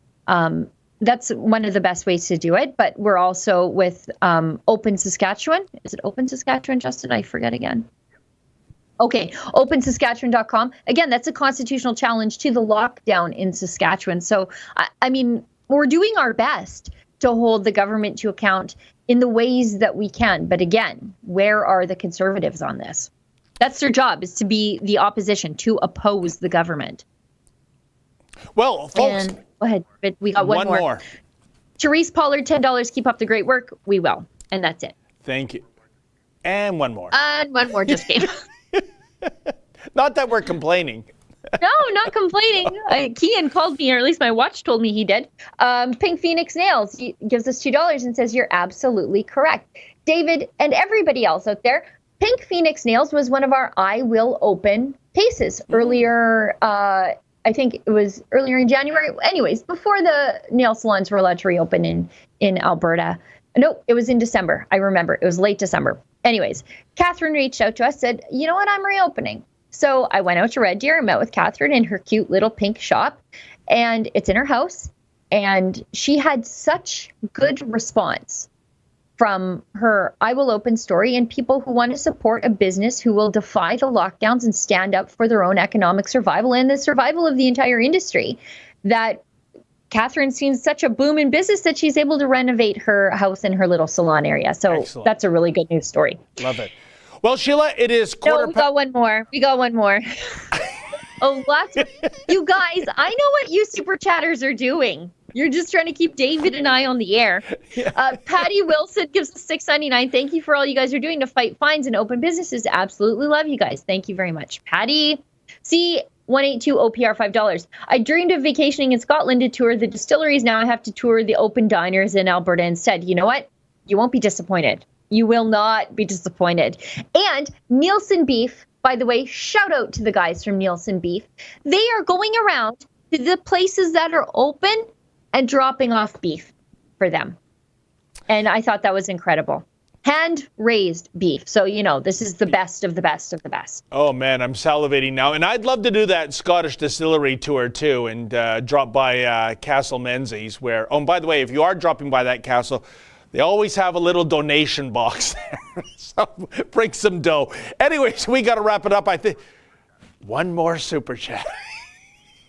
That's one of the best ways to do it. But we're also with Open Saskatchewan. Is it Open Saskatchewan, Justin? I forget again. Okay, opensaskatchewan.com. Again, that's a constitutional challenge to the lockdown in Saskatchewan. So, I mean, we're doing our best to hold the government to account in the ways that we can. But again, where are the Conservatives on this? That's their job, is to be the opposition, to oppose the government. Well, folks. And, go ahead, we got one more. Therese Pollard, $10. Keep up the great work. We will. And that's it. Thank you. And one more. And one more just came. Not that we're complaining. No, not complaining. Kian called me, or at least my watch told me he did. Pink Phoenix Nails gives us $2 and says, you're absolutely correct. David and everybody else out there, Pink Phoenix Nails was one of our I Will Open cases earlier. I think it was earlier in January. Anyways, before the nail salons were allowed to reopen in Alberta. No, it was in December. I remember. It was late December. Anyways, Catherine reached out to us, said, you know what, I'm reopening. So I went out to Red Deer and met with Catherine in her cute little pink shop, and it's in her house. And she had such good response from her I Will Open story, and people who want to support a business who will defy the lockdowns and stand up for their own economic survival and the survival of the entire industry, that Catherine's seen such a boom in business that she's able to renovate her house and her little salon area. So Excellent. That's a really good news story. Love it. Well, Sheila, it is we got one more. Oh, lots. You guys, I know what you super chatters are doing. You're just trying to keep David and I on the air. Patty Wilson gives us $6.99. Thank you for all you guys are doing to fight fines and open businesses. Absolutely love you guys. Thank you very much, Patty. C182 OPR $5. I dreamed of vacationing in Scotland to tour the distilleries. Now I have to tour the open diners in Alberta instead. You know what? You won't be disappointed. You will not be disappointed. And Nielsen Beef, by the way, shout out to the guys from Nielsen Beef. They are going around to the places that are open and dropping off beef for them. And I thought that was incredible. Hand-raised beef. So, you know, this is the best of the best of the best. Oh, man, I'm salivating now. And I'd love to do that Scottish distillery tour, too, and drop by Castle Menzies, where, oh, and by the way, if you are dropping by that castle, they always have a little donation box there. So bring some dough. Anyways, we got to wrap it up. I think one more super chat.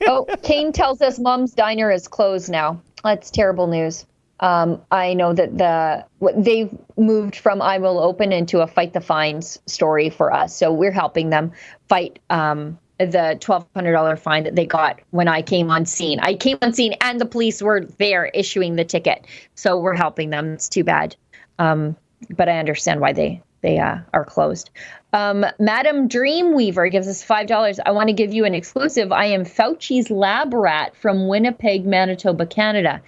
Oh, Kane tells us Mom's Diner is closed now. That's terrible news. I know that they've moved from I Will Open into a Fight the Fines story for us. So we're helping them fight the $1,200 fine that they got when I came on scene. I came on scene and the police were there issuing the ticket. So we're helping them. It's too bad. But I understand why they are closed. Madam Dreamweaver gives us $5. I want to give you an exclusive. I am Fauci's lab rat from Winnipeg, Manitoba, Canada.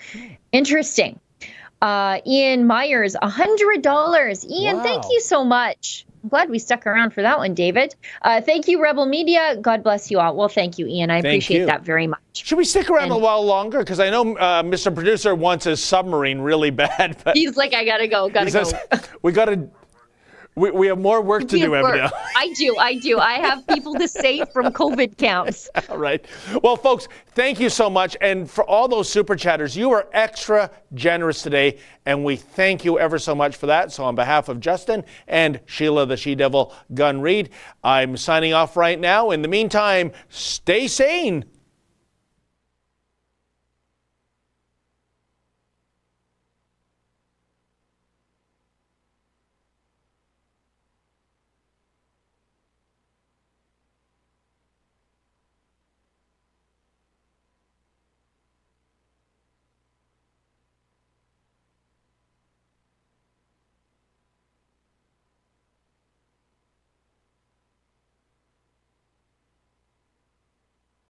Interesting. Ian Myers, $100. Ian, wow. Thank you so much. I'm glad we stuck around for that one, David. Thank you, Rebel Media. God bless you all. Well, thank you, Ian. I appreciate that very much. Should we stick around a while longer? Because I know Mr. Producer wants his submarine really bad. But he's like, I gotta go. We have more work to do, Evidell. I do. I have people to save from COVID counts. All right. Well, folks, thank you so much. And for all those super chatters, you were extra generous today, and we thank you ever so much for that. So on behalf of Justin and Sheila the She-Devil Gunn Reid, I'm signing off right now. In the meantime, stay sane.